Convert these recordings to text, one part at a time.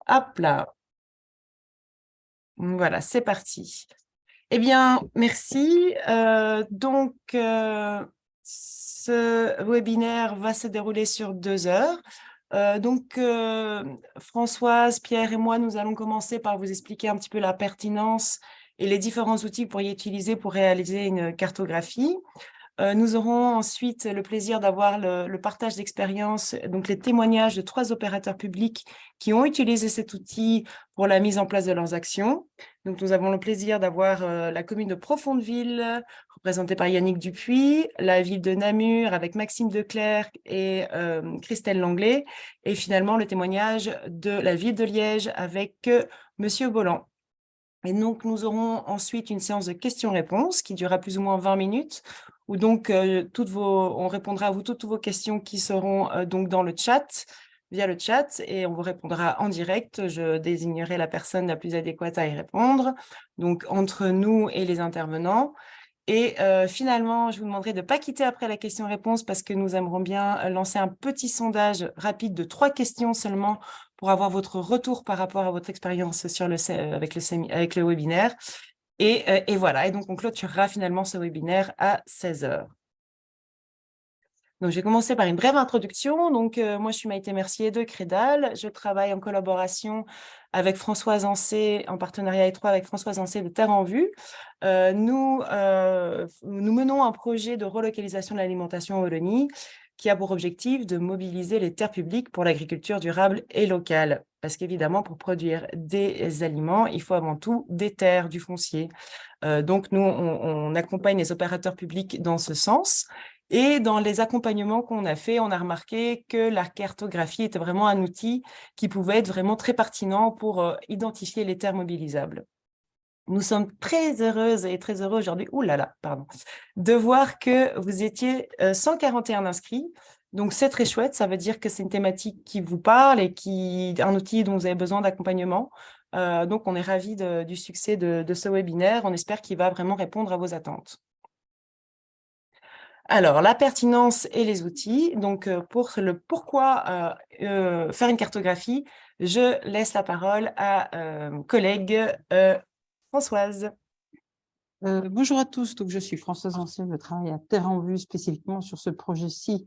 Hop là. Voilà, c'est parti. Eh bien, merci. Ce webinaire va se dérouler sur 2 heures. Françoise, Pierre et moi, nous allons commencer par vous expliquer un petit peu la pertinence et les différents outils que vous pourriez utiliser pour réaliser une cartographie. Nous aurons ensuite le plaisir d'avoir le partage d'expérience, donc les témoignages de 3 opérateurs publics qui ont utilisé cet outil pour la mise en place de leurs actions. Donc, nous avons le plaisir d'avoir la commune de Profondeville, représentée par Yannick Dupuis, la ville de Namur avec Maxime Declercq et Christelle Langlais, et finalement le témoignage de la ville de Liège avec Monsieur Bolland. Et donc, nous aurons ensuite une séance de questions-réponses qui durera plus ou moins 20 minutes, où donc on répondra à vous toutes vos questions qui seront donc dans le chat, via le chat, et on vous répondra en direct. Je désignerai la personne la plus adéquate à y répondre, donc entre nous et les intervenants. Et finalement, je vous demanderai de ne pas quitter après la question-réponse parce que nous aimerons bien lancer un petit sondage rapide de 3 questions seulement pour avoir votre retour par rapport à votre expérience sur avec le webinaire. Et voilà, et donc on clôturera finalement ce webinaire à 16 heures. Donc, je vais commencer par une brève introduction. Donc, moi, je suis Maïté Mercier de Crédal. Je travaille en collaboration avec Françoise Ancet, en partenariat étroit avec Françoise Ancet de Terre en Vue. Nous menons un projet de relocalisation de l'alimentation en Wallonie qui a pour objectif de mobiliser les terres publiques pour l'agriculture durable et locale. Parce qu'évidemment, pour produire des aliments, il faut avant tout des terres, du foncier. Donc, nous, on accompagne les opérateurs publics dans ce sens. Et dans les accompagnements qu'on a fait, on a remarqué que la cartographie était vraiment un outil qui pouvait être vraiment très pertinent pour identifier les terres mobilisables. Nous sommes très heureuses et très heureux aujourd'hui, de voir que vous étiez 141 inscrits. Donc, c'est très chouette. Ça veut dire que c'est une thématique qui vous parle et un outil dont vous avez besoin d'accompagnement. Donc, on est ravis du succès de ce webinaire. On espère qu'il va vraiment répondre à vos attentes. Alors, la pertinence et les outils. Donc, pour le pourquoi faire une cartographie, je laisse la parole à collègue Françoise. Bonjour à tous, donc je suis Françoise Ancet, je travaille à Terre en Vue spécifiquement sur ce projet-ci.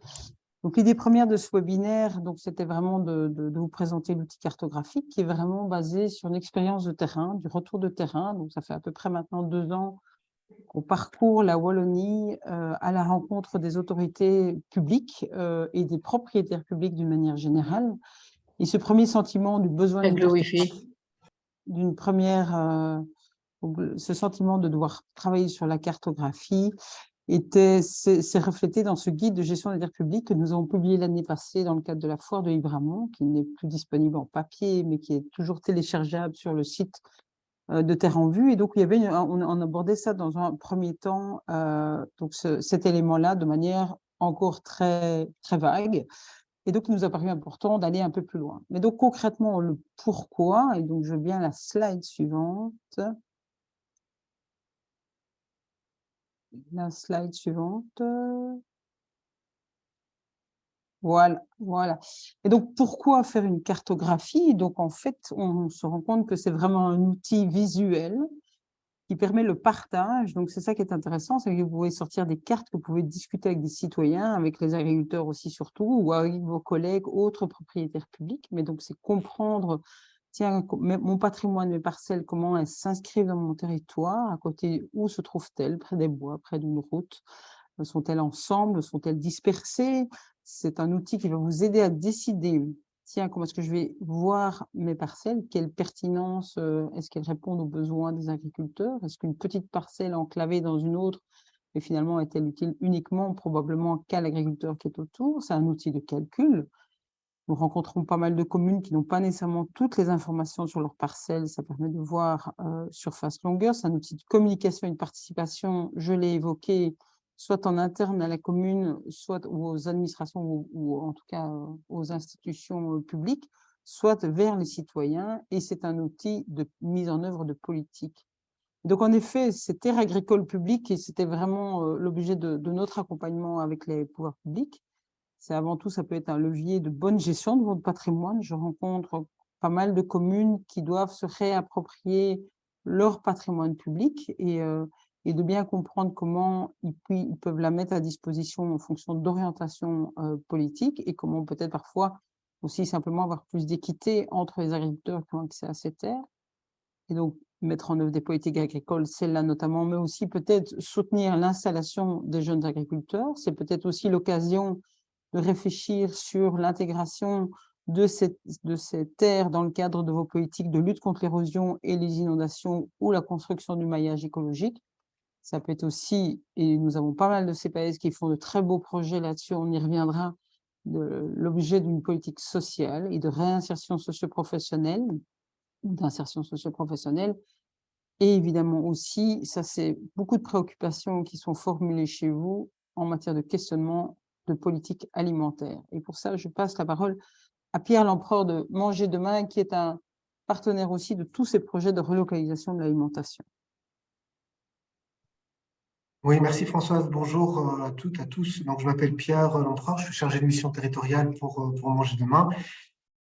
Donc l'idée première de ce webinaire, c'était vraiment de vous présenter l'outil cartographique qui est vraiment basé sur une expérience de terrain, du retour de terrain. Donc ça fait à peu près maintenant 2 ans qu'on parcourt la Wallonie à la rencontre des autorités publiques et des propriétaires publics d'une manière générale. Et ce premier sentiment du besoin d'une cartographie, d'une première... ce sentiment de devoir travailler sur la cartographie s'est reflété dans ce guide de gestion des terres publiques que nous avons publié l'année passée dans le cadre de la foire de Libramont, qui n'est plus disponible en papier, mais qui est toujours téléchargeable sur le site de Terre en Vue. Et donc, on abordait ça dans un premier temps, cet élément-là, de manière encore très, très vague. Et donc, il nous a paru important d'aller un peu plus loin. Mais donc, concrètement, le pourquoi, et donc je veux bien la slide suivante. La slide suivante. Voilà. Et donc, pourquoi faire une cartographie? Donc, en fait, on se rend compte que c'est vraiment un outil visuel qui permet le partage. Donc, c'est ça qui est intéressant, c'est que vous pouvez sortir des cartes, que vous pouvez discuter avec des citoyens, avec les agriculteurs aussi surtout, ou avec vos collègues, autres propriétaires publics. Mais donc, c'est comprendre, tiens, mon patrimoine, mes parcelles, comment elles s'inscrivent dans mon territoire, à côté, où se trouvent-elles, près des bois, près d'une route, sont-elles ensemble, sont-elles dispersées? C'est un outil qui va vous aider à décider, tiens, comment est-ce que je vais voir mes parcelles? Quelle pertinence est-ce qu'elles répondent aux besoins des agriculteurs? Est-ce qu'une petite parcelle enclavée dans une autre, mais finalement, est-elle utile uniquement, probablement, qu'à l'agriculteur qui est autour? C'est un outil de calcul. Nous rencontrons pas mal de communes qui n'ont pas nécessairement toutes les informations sur leurs parcelles. Ça permet de voir surface longueur. C'est un outil de communication et de participation, je l'ai évoqué, soit en interne à la commune, soit aux administrations ou en tout cas aux institutions publiques, soit vers les citoyens. Et c'est un outil de mise en œuvre de politique. Donc, en effet, c'est terre agricole publique et c'était vraiment l'objet de notre accompagnement avec les pouvoirs publics. C'est avant tout, ça peut être un levier de bonne gestion de votre patrimoine. Je rencontre pas mal de communes qui doivent se réapproprier leur patrimoine public et de bien comprendre comment ils peuvent la mettre à disposition en fonction d'orientations politiques et comment peut-être parfois aussi simplement avoir plus d'équité entre les agriculteurs qui ont accès à ces terres. Et donc, mettre en œuvre des politiques agricoles, celle-là notamment, mais aussi peut-être soutenir l'installation des jeunes agriculteurs. C'est peut-être aussi l'occasion de réfléchir sur l'intégration de ces terres dans le cadre de vos politiques de lutte contre l'érosion et les inondations ou la construction du maillage écologique. Ça peut être aussi, et nous avons pas mal de CPAS qui font de très beaux projets là-dessus, on y reviendra, de l'objet d'une politique sociale et de réinsertion socio-professionnelle ou d'insertion socio-professionnelle. Et évidemment aussi, ça c'est beaucoup de préoccupations qui sont formulées chez vous en matière de questionnement de politique alimentaire. Et pour ça, je passe la parole à Pierre Lempereur de Manger Demain, qui est un partenaire aussi de tous ces projets de relocalisation de l'alimentation. Oui, merci Françoise. Bonjour à toutes, à tous. Donc, je m'appelle Pierre Lempereur, je suis chargé de mission territoriale pour Manger Demain.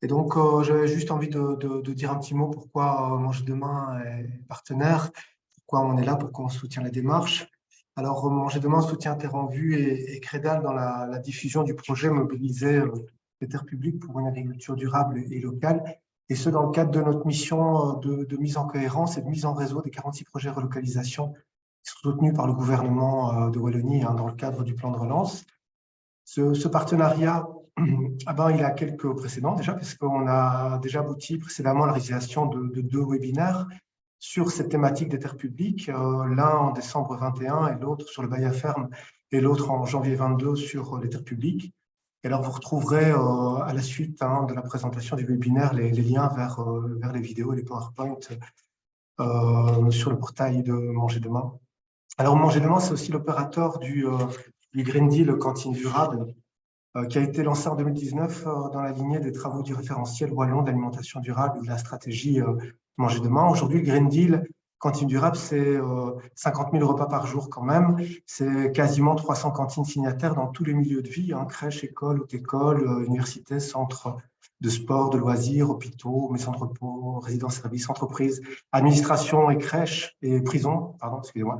Et donc, j'avais juste envie de dire un petit mot pourquoi Manger Demain est partenaire, pourquoi on est là, pourquoi on soutient la démarche. Alors, Manger Demain soutient Terre en Vue et Crédal dans la diffusion du projet Mobiliser les terres publiques pour une agriculture durable et locale, et ce dans le cadre de notre mission de mise en cohérence et de mise en réseau des 46 projets de relocalisation qui sont soutenus par le gouvernement de Wallonie dans le cadre du plan de relance. Ce partenariat, il a quelques précédents déjà, puisqu'on a déjà abouti précédemment à la réalisation de 2 webinaires sur cette thématique des terres publiques, l'un en décembre 21 et l'autre sur le bail à ferme, et l'autre en janvier 22 sur les terres publiques. Et alors, vous retrouverez à la suite de la présentation du webinaire les liens vers les vidéos et les PowerPoint sur le portail de Manger Demain. Alors, Manger Demain, c'est aussi l'opérateur du Green Deal Cantine Durable, qui a été lancé en 2019 dans la lignée des travaux du référentiel wallon d'alimentation durable et de la stratégie Manger Demain. Aujourd'hui, le Green Deal Cantine Durable, c'est 50 000 repas par jour quand même. C'est quasiment 300 cantines signataires dans tous les milieux de vie, crèches, écoles, haute écoles, universités, centres de sport, de loisirs, hôpitaux, maisons de repos, résidences-services, entreprises, administration et crèches et prisons, pardon, excusez-moi.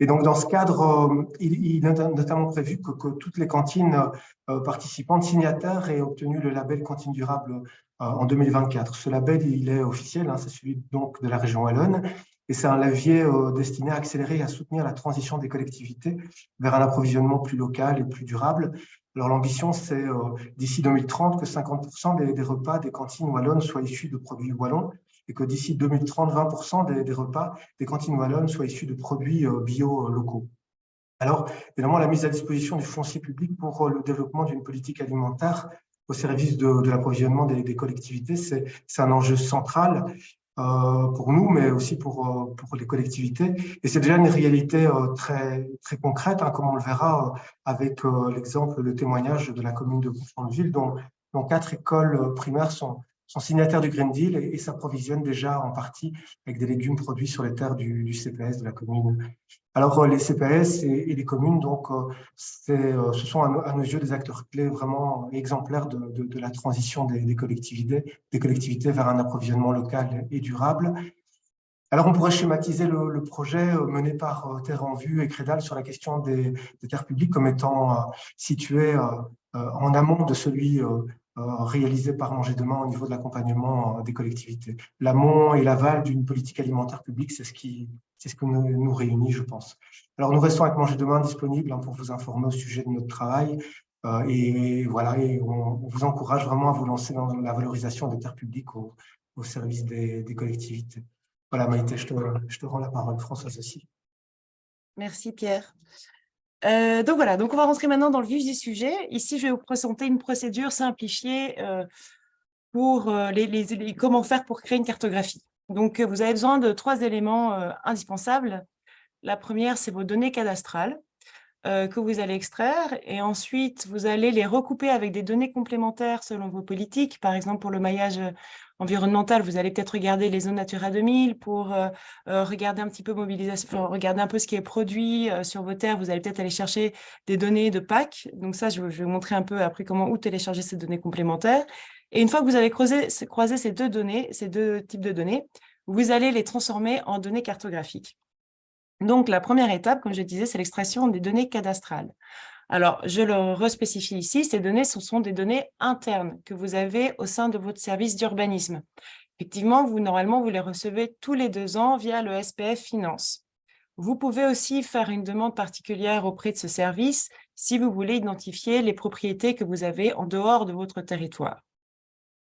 Et donc, dans ce cadre, il est notamment prévu que toutes les cantines participantes signataires aient obtenu le label Cantine Durable en 2024. Ce label, il est officiel, c'est celui donc de la région Wallonne, et c'est un levier destiné à accélérer et à soutenir la transition des collectivités vers un approvisionnement plus local et plus durable. Alors, l'ambition, c'est d'ici 2030 que 50% des repas des cantines wallonnes soient issus de produits wallons, et que d'ici 2030, 20% des repas des cantines wallonnes soient issus de produits bio locaux. Alors, évidemment, la mise à disposition du foncier public pour le développement d'une politique alimentaire au service de l'approvisionnement des collectivités, c'est un enjeu central pour nous, mais aussi pour les collectivités. Et c'est déjà une réalité très, très concrète, comme on le verra avec l'exemple, le témoignage de la commune de Conflans-le-Ville, dont 4 écoles primaires sont signataires du Green Deal et s'approvisionnent déjà en partie avec des légumes produits sur les terres du CPS de la commune. Alors, les CPS et les communes, donc, ce sont à nos yeux des acteurs clés vraiment exemplaires de la transition des collectivités vers un approvisionnement local et durable. Alors, on pourrait schématiser le projet mené par Terre en Vue et Crédal sur la question des terres publiques comme étant situé en amont de celui réalisé par Manger Demain au niveau de l'accompagnement des collectivités. L'amont et l'aval d'une politique alimentaire publique, c'est ce qui nous réunit, je pense. Alors, nous restons avec Manger Demain disponibles pour vous informer au sujet de notre travail. Et voilà, et on vous encourage vraiment à vous lancer dans la valorisation des terres publiques au service des collectivités. Voilà, Maïté, je te rends la parole. Françoise aussi. Merci, Pierre. Donc voilà, donc on va rentrer maintenant dans le vif du sujet. Ici, je vais vous présenter une procédure simplifiée pour comment faire pour créer une cartographie. Donc, vous avez besoin de 3 éléments indispensables. La première, c'est vos données cadastrales que vous allez extraire, et ensuite, vous allez les recouper avec des données complémentaires selon vos politiques. Par exemple, pour le maillage environnemental, vous allez peut-être regarder les zones Natura 2000, pour regarder un petit peu mobilisation, regarder un peu ce qui est produit sur vos terres, vous allez peut-être aller chercher des données de PAC. Donc ça, je vais vous montrer un peu après où télécharger ces données complémentaires. Et une fois que vous avez croisé ces deux types de données, vous allez les transformer en données cartographiques. Donc, la première étape, comme je disais, c'est l'extraction des données cadastrales. Alors, je le respécifie ici, ces données, ce sont des données internes que vous avez au sein de votre service d'urbanisme. Effectivement, normalement, vous les recevez tous les 2 ans via le SPF Finance. Vous pouvez aussi faire une demande particulière auprès de ce service si vous voulez identifier les propriétés que vous avez en dehors de votre territoire.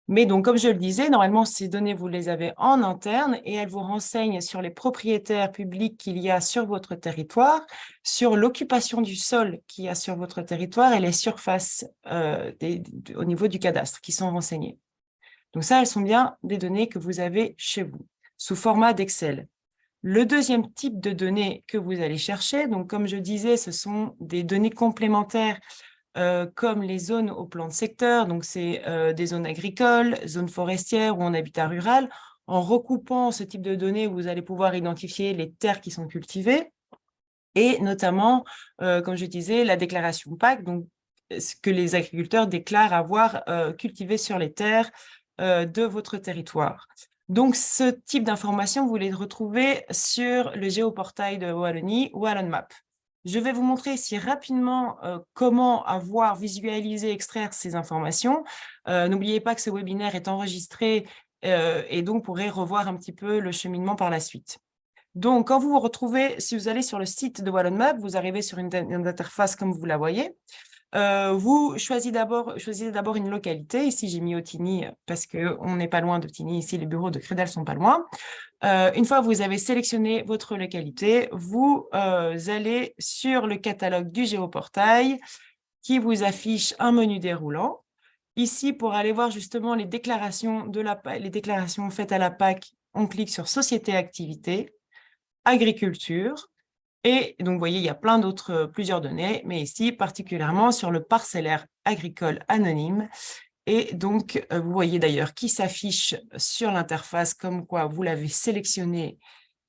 Mais donc, comme je le disais, normalement, ces données, vous les avez en interne et elles vous renseignent sur les propriétaires publics qu'il y a sur votre territoire, sur l'occupation du sol qu'il y a sur votre territoire et les surfaces au niveau du cadastre qui sont renseignées. Donc ça, elles sont bien des données que vous avez chez vous, sous format d'Excel. Le deuxième type de données que vous allez chercher, donc comme je disais, ce sont des données complémentaires comme les zones au plan de secteur, donc c'est des zones agricoles, zones forestières ou en habitat rural. En recoupant ce type de données, vous allez pouvoir identifier les terres qui sont cultivées et notamment, comme je disais, la déclaration PAC, donc ce que les agriculteurs déclarent avoir cultivé sur les terres de votre territoire. Donc, ce type d'informations, vous les retrouvez sur le géoportail de Wallonie, WallonMap. Je vais vous montrer ici rapidement comment visualiser, extraire ces informations. N'oubliez pas que ce webinaire est enregistré et donc vous pourrez revoir un petit peu le cheminement par la suite. Donc, quand vous vous retrouvez, si vous allez sur le site de WallonMap, vous arrivez sur une interface comme vous la voyez. Vous choisissez d'abord une localité. Ici, j'ai mis Otigny parce qu'on n'est pas loin d'Otigny. Ici, les bureaux de Crédal sont pas loin. Une fois que vous avez sélectionné votre localité, vous allez sur le catalogue du géoportail qui vous affiche un menu déroulant. Ici, pour aller voir justement les déclarations faites à la PAC, on clique sur Société Activité, Agriculture. Et donc, vous voyez, il y a plusieurs données, mais ici, particulièrement sur le parcellaire agricole anonyme. Et donc, vous voyez d'ailleurs qui s'affiche sur l'interface comme quoi vous l'avez sélectionné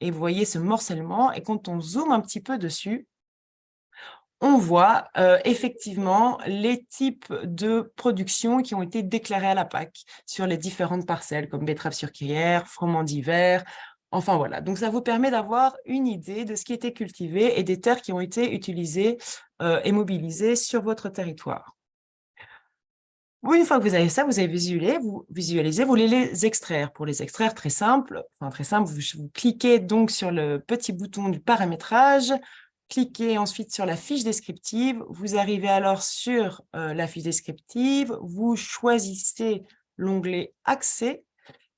et vous voyez ce morcellement. Et quand on zoome un petit peu dessus, on voit effectivement les types de production qui ont été déclarés à la PAC sur les différentes parcelles comme betteraves sucrières, froment d'hiver. Enfin voilà, donc ça vous permet d'avoir une idée de ce qui était cultivé et des terres qui ont été utilisées et mobilisées sur votre territoire. Une fois que vous avez ça, vous avez visualisé, vous voulez les extraire. Pour les extraire, très simple, vous cliquez donc sur le petit bouton du paramétrage, cliquez ensuite sur la fiche descriptive, vous arrivez alors sur la fiche descriptive, vous choisissez l'onglet Accès,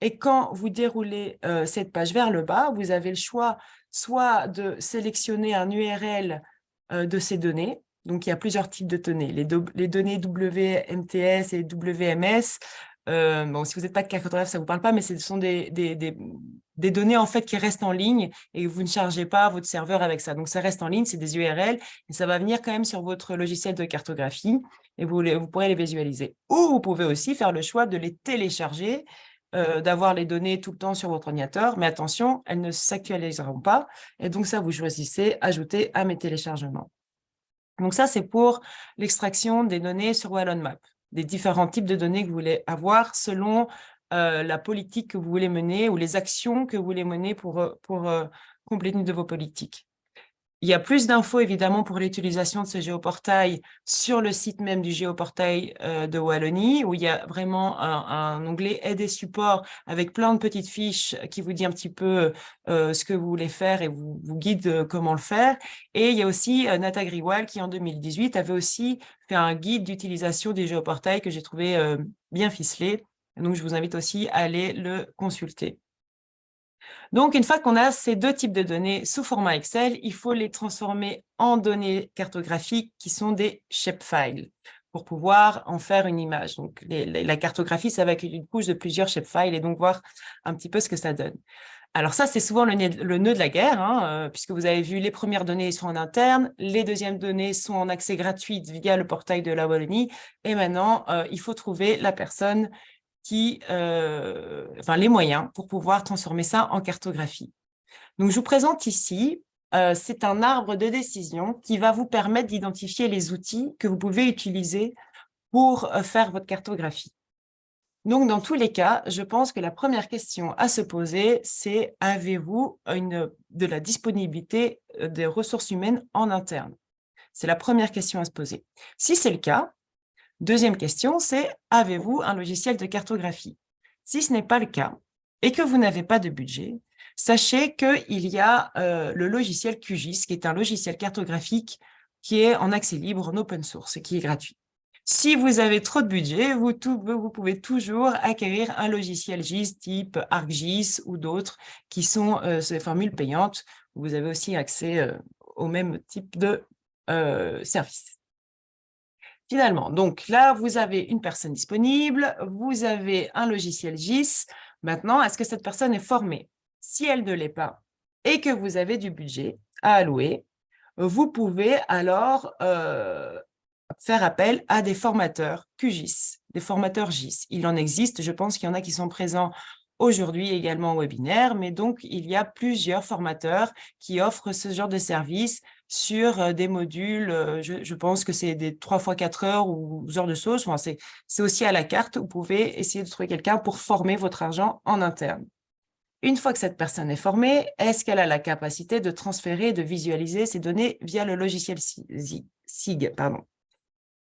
et quand vous déroulez cette page vers le bas, vous avez le choix soit de sélectionner un URL de ces données. Donc, il y a plusieurs types de données. Les données WMTS et WMS, bon, si vous n'êtes pas de cartographe, ça ne vous parle pas, mais ce sont des données en fait qui restent en ligne et vous ne chargez pas votre serveur avec ça. Donc, ça reste en ligne, c'est des URL et ça va venir quand même sur votre logiciel de cartographie et vous pourrez les visualiser. Ou vous pouvez aussi faire le choix de les télécharger, d'avoir les données tout le temps sur votre ordinateur, mais attention, elles ne s'actualiseront pas. Et donc, ça, vous choisissez « Ajouter à mes téléchargements ». Donc ça, c'est pour l'extraction des données sur WallonMap, des différents types de données que vous voulez avoir selon la politique que vous voulez mener ou les actions que vous voulez mener pour compléter une de vos politiques. Il y a plus d'infos, évidemment, pour l'utilisation de ce géoportail sur le site même du géoportail de Wallonie, où il y a vraiment un onglet Aide et support avec plein de petites fiches qui vous dit un petit peu ce que vous voulez faire et vous guide comment le faire. Et il y a aussi Nata Griwal qui, en 2018, avait aussi fait un guide d'utilisation des géoportails que j'ai trouvé bien ficelé. Donc, je vous invite aussi à aller le consulter. Donc, une fois qu'on a ces deux types de données sous format Excel, il faut les transformer en données cartographiques qui sont des shapefiles pour pouvoir en faire une image. Donc, la cartographie, ça va être une couche de plusieurs shapefiles et donc voir un petit peu ce que ça donne. Alors ça, c'est souvent le nœud de la guerre, hein, puisque vous avez vu les premières données sont en interne, les deuxièmes données sont en accès gratuit via le portail de la Wallonie, et maintenant, il faut trouver la personne les moyens pour pouvoir transformer ça en cartographie. Donc, je vous présente ici, c'est un arbre de décision qui va vous permettre d'identifier les outils que vous pouvez utiliser pour faire votre cartographie. Donc, dans tous les cas, je pense que la première question à se poser, c'est avez-vous de la disponibilité des ressources humaines en interne? C'est la première question à se poser. Si c'est le cas, deuxième question, c'est avez-vous un logiciel de cartographie? Si ce n'est pas le cas et que vous n'avez pas de budget, sachez qu'il y a le logiciel QGIS, qui est un logiciel cartographique qui est en accès libre, en open source, qui est gratuit. Si vous avez trop de budget, vous pouvez toujours acquérir un logiciel GIS type ArcGIS ou d'autres qui sont ces formules payantes. Vous avez aussi accès au même type de service. Finalement, donc là, vous avez une personne disponible, vous avez un logiciel GIS. Maintenant, est-ce que cette personne est formée? Si elle ne l'est pas et que vous avez du budget à allouer, vous pouvez alors faire appel à des formateurs QGIS, des formateurs GIS. Il en existe, je pense qu'il y en a qui sont présents aujourd'hui également au webinaire, mais donc il y a plusieurs formateurs qui offrent ce genre de service sur des modules, je pense que c'est des 3 fois 4 heures ou ce genre de choses. Enfin, c'est aussi à la carte, vous pouvez essayer de trouver quelqu'un pour former votre argent en interne. Une fois que cette personne est formée, est-ce qu'elle a la capacité de transférer et de visualiser ces données via le logiciel SIG, pardon.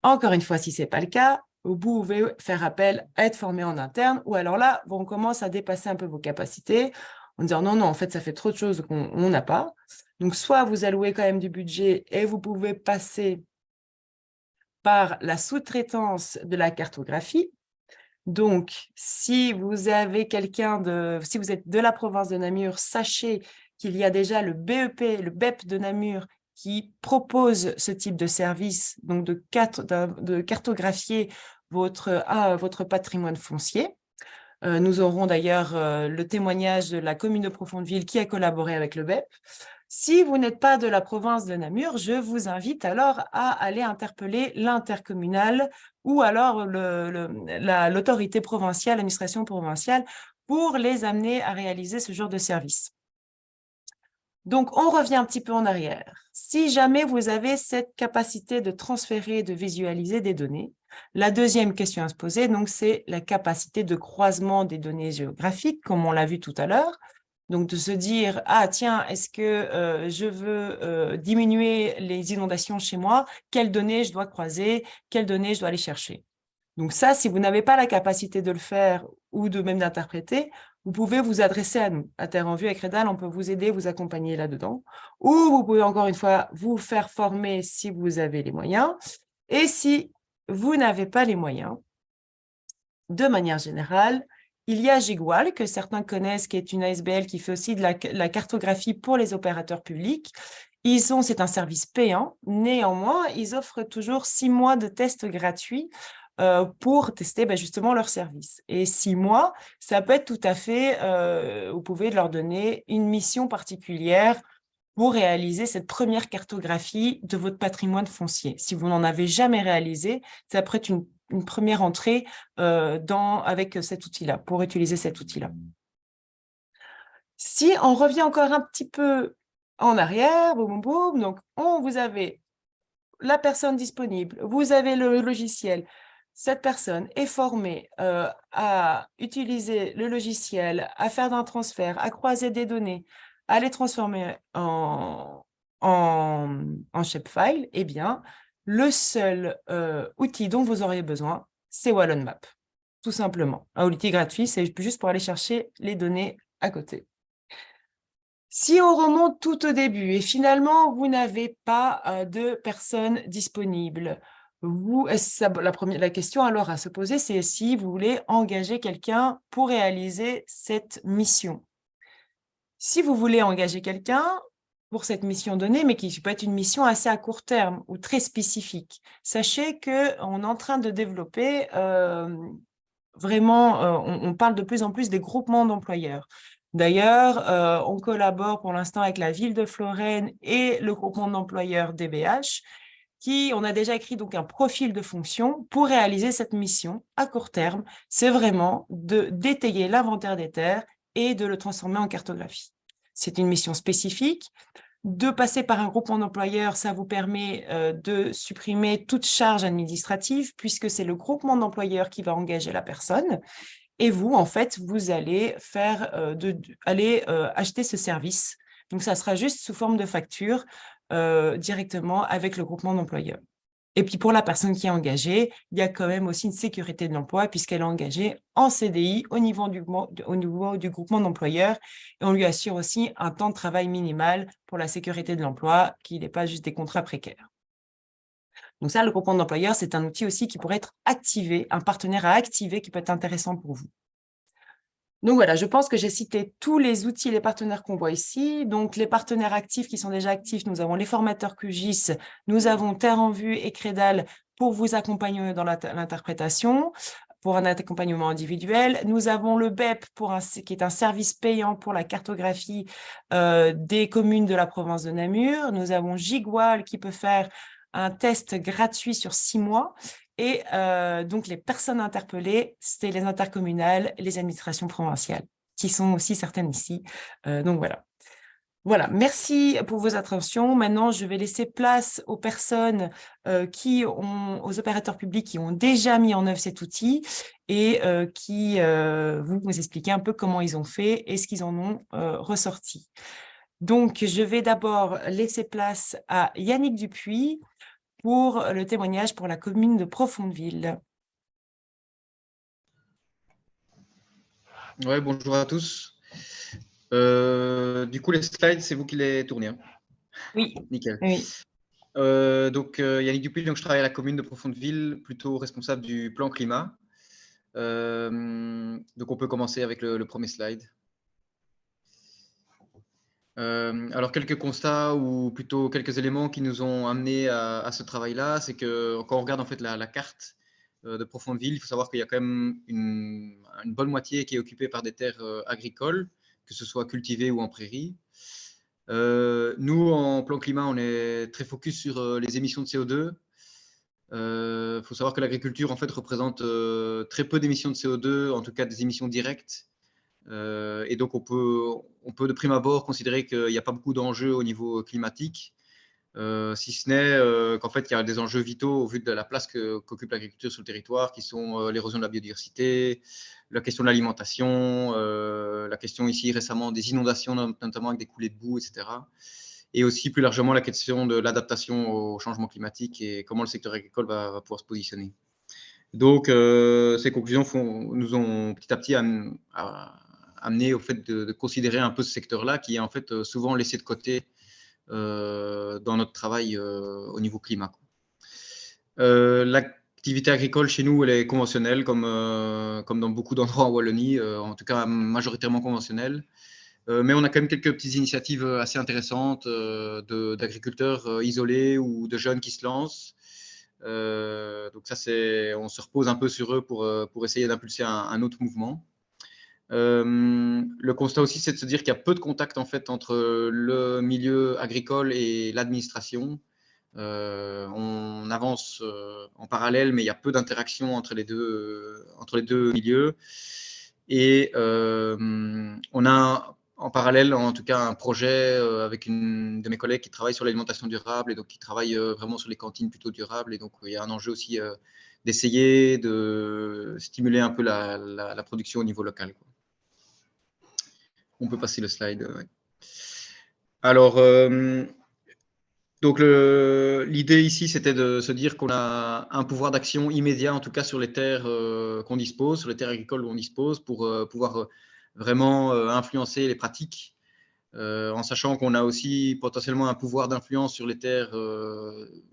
Encore une fois, si ce n'est pas le cas, vous pouvez faire appel à être formé en interne, ou alors là, on commence à dépasser un peu vos capacités en disant non, en fait, ça fait trop de choses qu'on n'a pas. Donc, soit vous allouez quand même du budget et vous pouvez passer par la sous-traitance de la cartographie. Donc, si vous avez si vous êtes de la province de Namur, sachez qu'il y a déjà le BEP, le BEP de Namur, qui propose ce type de service, donc de cartographier votre patrimoine foncier. Nous aurons d'ailleurs le témoignage de la commune de Profondeville qui a collaboré avec le BEP. Si vous n'êtes pas de la province de Namur, je vous invite alors à aller interpeller l'intercommunal ou alors l'autorité provinciale, l'administration provinciale, pour les amener à réaliser ce genre de service. Donc, on revient un petit peu en arrière. Si jamais vous avez cette capacité de transférer, de visualiser des données, la deuxième question à se poser, donc, c'est la capacité de croisement des données géographiques, comme on l'a vu tout à l'heure. Donc, de se dire, ah tiens, est-ce que je veux diminuer les inondations chez moi? Quelles données je dois croiser? Quelles données je dois aller chercher? Donc ça, si vous n'avez pas la capacité de le faire ou de même d'interpréter, vous pouvez vous adresser à nous. À Terre en Vue, avec Redal, on peut vous aider, vous accompagner là-dedans. Ou vous pouvez encore une fois vous faire former si vous avez les moyens. Et si vous n'avez pas les moyens, de manière générale, il y a Gigual, que certains connaissent, qui est une ASBL qui fait aussi de la cartographie pour les opérateurs publics. C'est un service payant. Néanmoins, ils offrent toujours 6 mois de tests gratuits pour tester justement leur service. Et 6 mois, ça peut être tout à fait, vous pouvez leur donner une mission particulière pour réaliser cette première cartographie de votre patrimoine foncier. Si vous n'en avez jamais réalisé, ça peut être une première entrée avec cet outil-là, pour utiliser cet outil-là. Si on revient encore un petit peu en arrière, boum, boum, boum, donc vous avez la personne disponible, vous avez le logiciel. Cette personne est formée à utiliser le logiciel, à faire un transfert, à croiser des données, à les transformer en shapefile. Eh bien, le seul outil dont vous auriez besoin, c'est WallonMap, tout simplement. Un outil gratuit, c'est juste pour aller chercher les données à côté. Si on remonte tout au début et finalement, vous n'avez pas de personnes disponibles, la question alors à se poser, c'est si vous voulez engager quelqu'un pour réaliser cette mission. Si vous voulez engager quelqu'un pour cette mission donnée, mais qui peut être une mission assez à court terme ou très spécifique, sachez qu'on est en train de développer vraiment, on parle de plus en plus des groupements d'employeurs. D'ailleurs, on collabore pour l'instant avec la ville de Florène et le groupement d'employeurs DBH, on a déjà écrit donc un profil de fonction pour réaliser cette mission à court terme. C'est vraiment d'étayer l'inventaire des terres et de le transformer en cartographie. C'est une mission spécifique. De passer par un groupement d'employeurs, ça vous permet de supprimer toute charge administrative puisque c'est le groupement d'employeurs qui va engager la personne. Et vous, en fait, vous allez acheter ce service. Donc, ça sera juste sous forme de facture directement avec le groupement d'employeurs. Et puis, pour la personne qui est engagée, il y a quand même aussi une sécurité de l'emploi puisqu'elle est engagée en CDI au niveau du groupement d'employeurs. Et on lui assure aussi un temps de travail minimal pour la sécurité de l'emploi, qui n'est pas juste des contrats précaires. Donc ça, le groupement d'employeurs, c'est un outil aussi qui pourrait être activé, un partenaire à activer qui peut être intéressant pour vous. Donc voilà, je pense que j'ai cité tous les outils et les partenaires qu'on voit ici. Donc les partenaires actifs qui sont déjà actifs, nous avons les formateurs QGIS, nous avons Terre en Vue et Crédal pour vous accompagner dans l'interprétation, pour un accompagnement individuel. Nous avons le BEP qui est un service payant pour la cartographie des communes de la province de Namur. Nous avons Gigwal qui peut faire un test gratuit sur 6 mois. Et donc, les personnes interpellées, c'est les intercommunales, les administrations provinciales, qui sont aussi certaines ici. Donc, voilà. Voilà, merci pour vos attentions. Maintenant, je vais laisser place aux personnes aux opérateurs publics qui ont déjà mis en œuvre cet outil et qui vont vous expliquer un peu comment ils ont fait et ce qu'ils en ont ressorti. Donc, je vais d'abord laisser place à Yannick Dupuis pour le témoignage pour la commune de Profondeville. Ouais, bonjour à tous. Du coup, les slides, c'est vous qui les tournez, hein? Oui. Nickel. Oui. Donc, Yannick Dupuis, donc, je travaille à la commune de Profondeville, plutôt responsable du plan climat. Donc, on peut commencer avec le premier slide. Alors, quelques constats ou plutôt quelques éléments qui nous ont amenés à ce travail-là, c'est que quand on regarde en fait la carte de Profondeville, il faut savoir qu'il y a quand même une bonne moitié qui est occupée par des terres agricoles, que ce soit cultivées ou en prairie. Nous, en plan climat, on est très focus sur les émissions de CO2. Il faut savoir que l'agriculture en fait représente très peu d'émissions de CO2, en tout cas des émissions directes. Et donc, on peut de prime abord considérer qu'il n'y a pas beaucoup d'enjeux au niveau climatique, si ce n'est qu'en fait, il y a des enjeux vitaux au vu de la place qu'occupe l'agriculture sur le territoire, qui sont l'érosion de la biodiversité, la question de l'alimentation, la question ici récemment des inondations, notamment avec des coulées de boue, etc. Et aussi plus largement la question de l'adaptation au changement climatique et comment le secteur agricole va pouvoir se positionner. Donc, ces conclusions nous ont petit à petit amené au fait de considérer un peu ce secteur-là qui est en fait souvent laissé de côté dans notre travail au niveau climat. L'activité agricole chez nous, elle est conventionnelle, comme dans beaucoup d'endroits en Wallonie, en tout cas majoritairement conventionnelle. Mais on a quand même quelques petites initiatives assez intéressantes d'agriculteurs isolés ou de jeunes qui se lancent. Donc ça, on se repose un peu sur eux pour essayer d'impulser un autre mouvement. Le constat aussi, c'est de se dire qu'il y a peu de contact en fait entre le milieu agricole et l'administration. On avance en parallèle, mais il y a peu d'interaction entre les deux milieux. Et on a en parallèle, en tout cas, un projet avec une de mes collègues qui travaille sur l'alimentation durable et donc qui travaille vraiment sur les cantines plutôt durables. Et donc, il y a un enjeu aussi d'essayer de stimuler un peu la production au niveau local, quoi. On peut passer le slide. Ouais. Alors, donc l'idée ici, c'était de se dire qu'on a un pouvoir d'action immédiat, en tout cas sur les terres qu'on dispose, sur les terres agricoles où on dispose, pour pouvoir vraiment influencer les pratiques, en sachant qu'on a aussi potentiellement un pouvoir d'influence sur les terres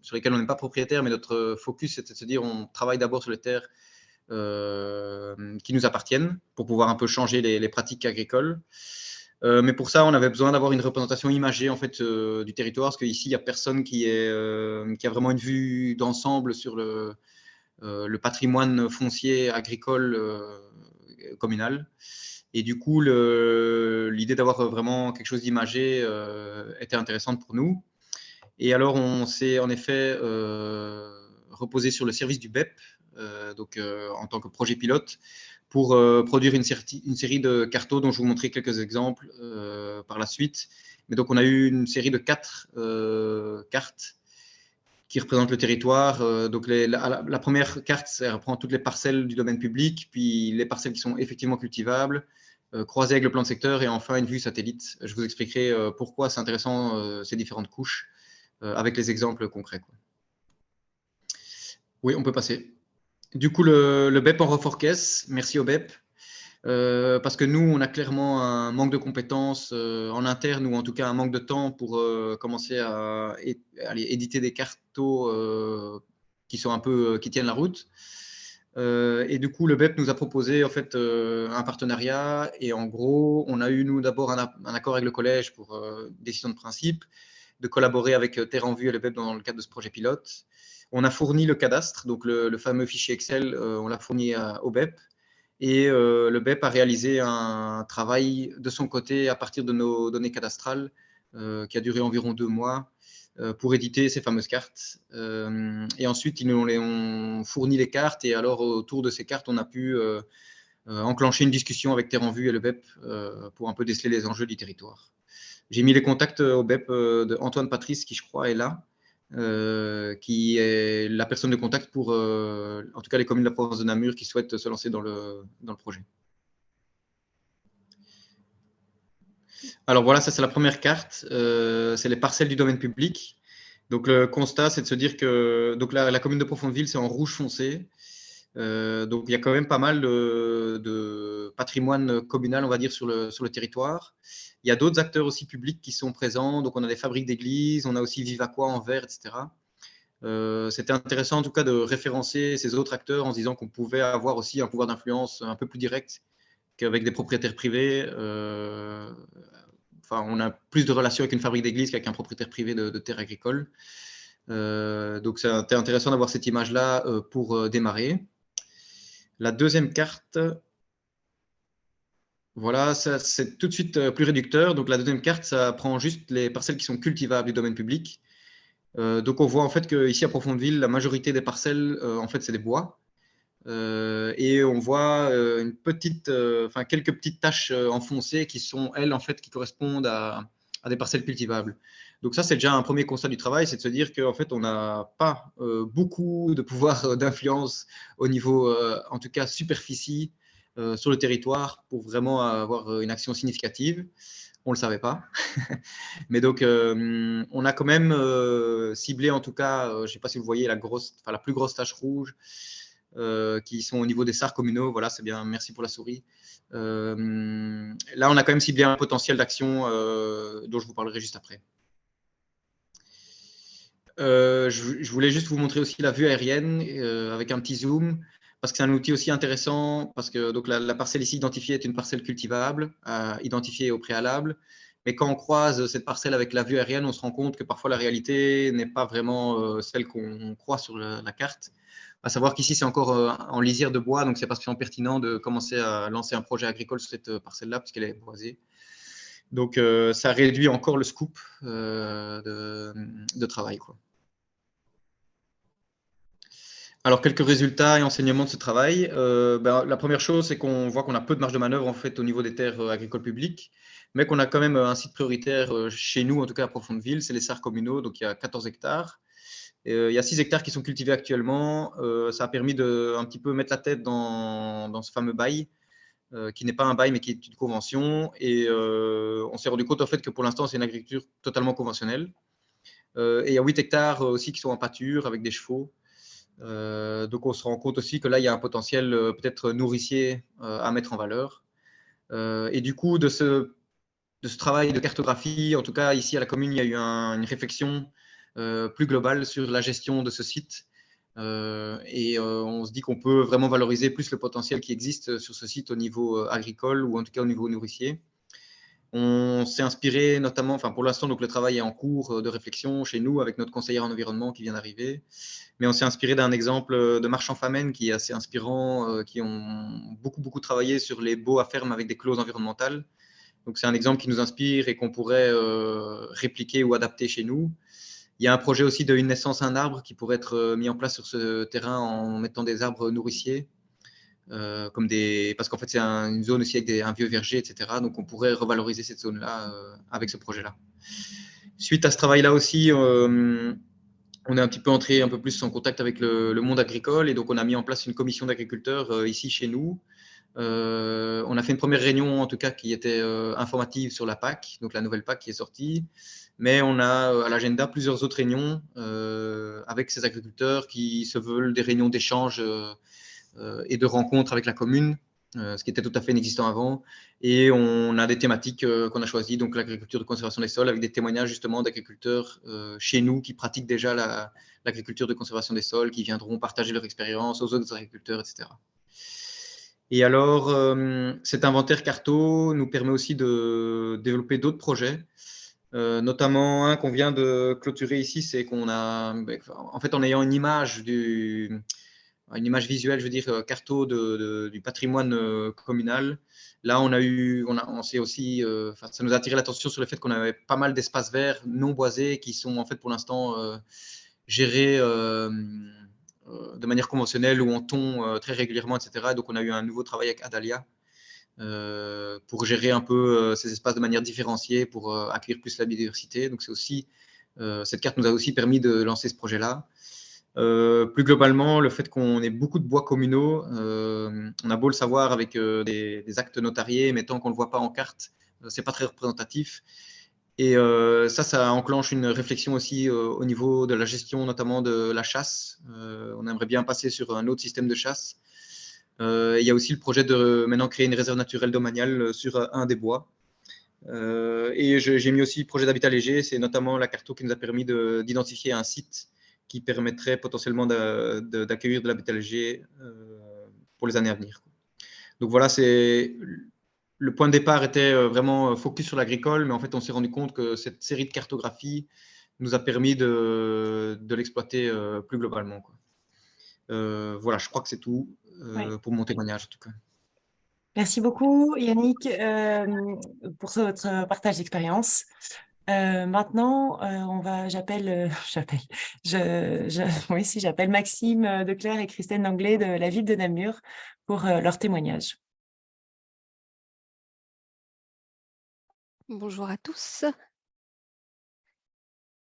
sur lesquelles on n'est pas propriétaire, mais notre focus, c'était de se dire on travaille d'abord sur les terres qui nous appartiennent pour pouvoir un peu changer les pratiques agricoles. Mais pour ça, on avait besoin d'avoir une représentation imagée en fait du territoire, parce qu'ici, il n'y a personne qui a vraiment une vue d'ensemble sur le patrimoine foncier agricole communal. Et du coup, l'idée d'avoir vraiment quelque chose d'imagé était intéressante pour nous. Et alors, on s'est en effet reposé sur le service du BEP, donc en tant que projet pilote, pour produire une série de cartos dont je vais vous montrer quelques exemples par la suite. Mais donc, on a eu une série de 4 cartes qui représentent le territoire. Donc, la première carte, ça reprend toutes les parcelles du domaine public, puis les parcelles qui sont effectivement cultivables, croisées avec le plan de secteur, et enfin une vue satellite. Je vous expliquerai pourquoi c'est intéressant ces différentes couches avec les exemples concrets, quoi. Oui, on peut passer. Du coup, le BEP en renfort caisse, merci au BEP. Parce que nous, on a clairement un manque de compétences en interne, ou en tout cas un manque de temps pour commencer à éditer des cartos qui sont qui tiennent la route. Et du coup, le BEP nous a proposé en fait un partenariat, et en gros, on a eu nous d'abord un accord avec le collège pour décision de principe, de collaborer avec Terre en Vue et le BEP dans le cadre de ce projet pilote. On a fourni le cadastre, donc le fameux fichier Excel, on l'a fourni au BEP. Et le BEP a réalisé un travail de son côté à partir de nos données cadastrales qui a duré environ 2 mois pour éditer ces fameuses cartes. Et ensuite, ils nous ont fourni les cartes, et alors autour de ces cartes, on a pu enclencher une discussion avec Terre en Vue et le BEP pour un peu déceler les enjeux du territoire. J'ai mis les contacts au BEP de Antoine Patrice, qui je crois est là, qui est la personne de contact pour, en tout cas, les communes de la province de Namur qui souhaitent se lancer dans le projet. Alors voilà, ça c'est la première carte, c'est les parcelles du domaine public. Donc le constat, c'est de se dire que donc la commune de Profondeville, c'est en rouge foncé. Donc il y a quand même pas mal de patrimoine communal, on va dire, sur le territoire. Il y a d'autres acteurs aussi publics qui sont présents. Donc on a des fabriques d'églises, on a aussi Vivaquois en vert, etc. C'était intéressant en tout cas de référencer ces autres acteurs en se disant qu'on pouvait avoir aussi un pouvoir d'influence un peu plus direct qu'avec des propriétaires privés. Enfin, on a plus de relations avec une fabrique d'église qu'avec un propriétaire privé de terres agricoles. Donc c'était intéressant d'avoir cette image-là pour démarrer. La deuxième carte, voilà, ça c'est tout de suite plus réducteur. Donc la deuxième carte, ça prend juste les parcelles qui sont cultivables du domaine public. Donc on voit en fait qu'ici à Profondeville, la majorité des parcelles, en fait, c'est des bois. Et on voit quelques petites taches enfoncées qui sont, elles, en fait, qui correspondent à des parcelles cultivables. Donc ça, c'est déjà un premier constat du travail, c'est de se dire qu'en fait, on n'a pas beaucoup de pouvoir d'influence au niveau, en tout cas, superficie sur le territoire pour vraiment avoir une action significative. On ne le savait pas. Mais donc, on a quand même ciblé, en tout cas, je ne sais pas si vous voyez la plus grosse tache rouge, qui sont au niveau des SAR communaux. Voilà, c'est bien, merci pour la souris. Là, on a quand même ciblé un potentiel d'action dont je vous parlerai juste après. Je voulais juste vous montrer aussi la vue aérienne avec un petit zoom, parce que c'est un outil aussi intéressant, parce que donc, la parcelle ici identifiée est une parcelle cultivable, identifiée au préalable. Mais quand on croise cette parcelle avec la vue aérienne, on se rend compte que parfois la réalité n'est pas vraiment celle qu'on croit sur la carte. À savoir qu'ici, c'est encore en lisière de bois, donc c'est pas spécialement pertinent de commencer à lancer un projet agricole sur cette parcelle-là, puisqu'elle est boisée. Donc, ça réduit encore le scoop de travail, quoi. Alors, quelques résultats et enseignements de ce travail. La première chose, c'est qu'on voit qu'on a peu de marge de manœuvre en fait, au niveau des terres agricoles publiques, mais qu'on a quand même un site prioritaire chez nous, en tout cas à Profondeville, c'est les SAR communaux, donc il y a 14 hectares. Il y a 6 hectares qui sont cultivés actuellement. Ça a permis de un petit peu mettre la tête dans ce fameux bail, qui n'est pas un bail, mais qui est une convention. Et on s'est rendu compte en fait que pour l'instant, c'est une agriculture totalement conventionnelle. Et il y a 8 hectares aussi qui sont en pâture avec des chevaux. Donc on se rend compte aussi que là, il y a un potentiel peut-être nourricier à mettre en valeur. Et du coup, de ce travail de cartographie, en tout cas ici à la commune, il y a eu une réflexion plus globale sur la gestion de ce site. Et on se dit qu'on peut vraiment valoriser plus le potentiel qui existe sur ce site au niveau agricole, ou en tout cas au niveau nourricier. On s'est inspiré notamment, enfin pour l'instant, donc le travail est en cours de réflexion chez nous avec notre conseillère en environnement qui vient d'arriver. Mais on s'est inspiré d'un exemple de marchand Famenne qui est assez inspirant, qui ont beaucoup travaillé sur les baux à ferme avec des clauses environnementales. Donc c'est un exemple qui nous inspire et qu'on pourrait répliquer ou adapter chez nous. Il y a un projet aussi de Une naissance, un arbre qui pourrait être mis en place sur ce terrain en mettant des arbres nourriciers. parce qu'en fait, c'est une zone aussi avec un vieux verger, etc. Donc, on pourrait revaloriser cette zone-là avec ce projet-là. Suite à ce travail-là aussi, on est un petit peu entré un peu plus en contact avec le monde agricole et donc on a mis en place une commission d'agriculteurs ici chez nous. On a fait une première réunion en tout cas qui était informative sur la PAC, donc la nouvelle PAC qui est sortie, mais on a à l'agenda plusieurs autres réunions avec ces agriculteurs qui se veulent des réunions d'échange et de rencontres avec la commune, ce qui était tout à fait inexistant avant. Et on a des thématiques qu'on a choisies, donc l'agriculture de conservation des sols, avec des témoignages justement d'agriculteurs chez nous qui pratiquent déjà l'agriculture de conservation des sols, qui viendront partager leur expérience aux autres agriculteurs, etc. Et alors, cet inventaire carto nous permet aussi de développer d'autres projets, notamment un qu'on vient de clôturer ici, c'est qu'on a, en fait, en ayant une image visuelle, je veux dire, carto du patrimoine communal. Là, on s'est aussi, ça nous a attiré l'attention sur le fait qu'on avait pas mal d'espaces verts non boisés qui sont en fait pour l'instant gérés de manière conventionnelle ou en ton très régulièrement, etc. Donc, on a eu un nouveau travail avec Adalia pour gérer un peu ces espaces de manière différenciée, pour accueillir plus la biodiversité. Donc, c'est aussi, cette carte nous a aussi permis de lancer ce projet-là. Plus globalement, le fait qu'on ait beaucoup de bois communaux, on a beau le savoir avec des actes notariés, mais tant qu'on ne le voit pas en carte, c'est pas très représentatif. Et ça enclenche une réflexion aussi au niveau de la gestion, notamment de la chasse. On aimerait bien passer sur un autre système de chasse. Il y a aussi le projet de maintenant créer une réserve naturelle domaniale sur un des bois. Et j'ai mis aussi le projet d'habitat léger, c'est notamment la carto qui nous a permis d'identifier un site qui permettrait potentiellement d'accueillir de l'habitat léger pour les années à venir. Donc voilà, le point de départ était vraiment focus sur l'agricole, mais en fait, on s'est rendu compte que cette série de cartographies nous a permis de l'exploiter plus globalement, quoi. Voilà, je crois que c'est tout pour mon témoignage, en tout cas. Merci beaucoup, Yannick, pour votre partage d'expérience. Maintenant, j'appelle Maxime Declercq et Christine Langlais de la ville de Namur pour leur témoignage. Bonjour à tous.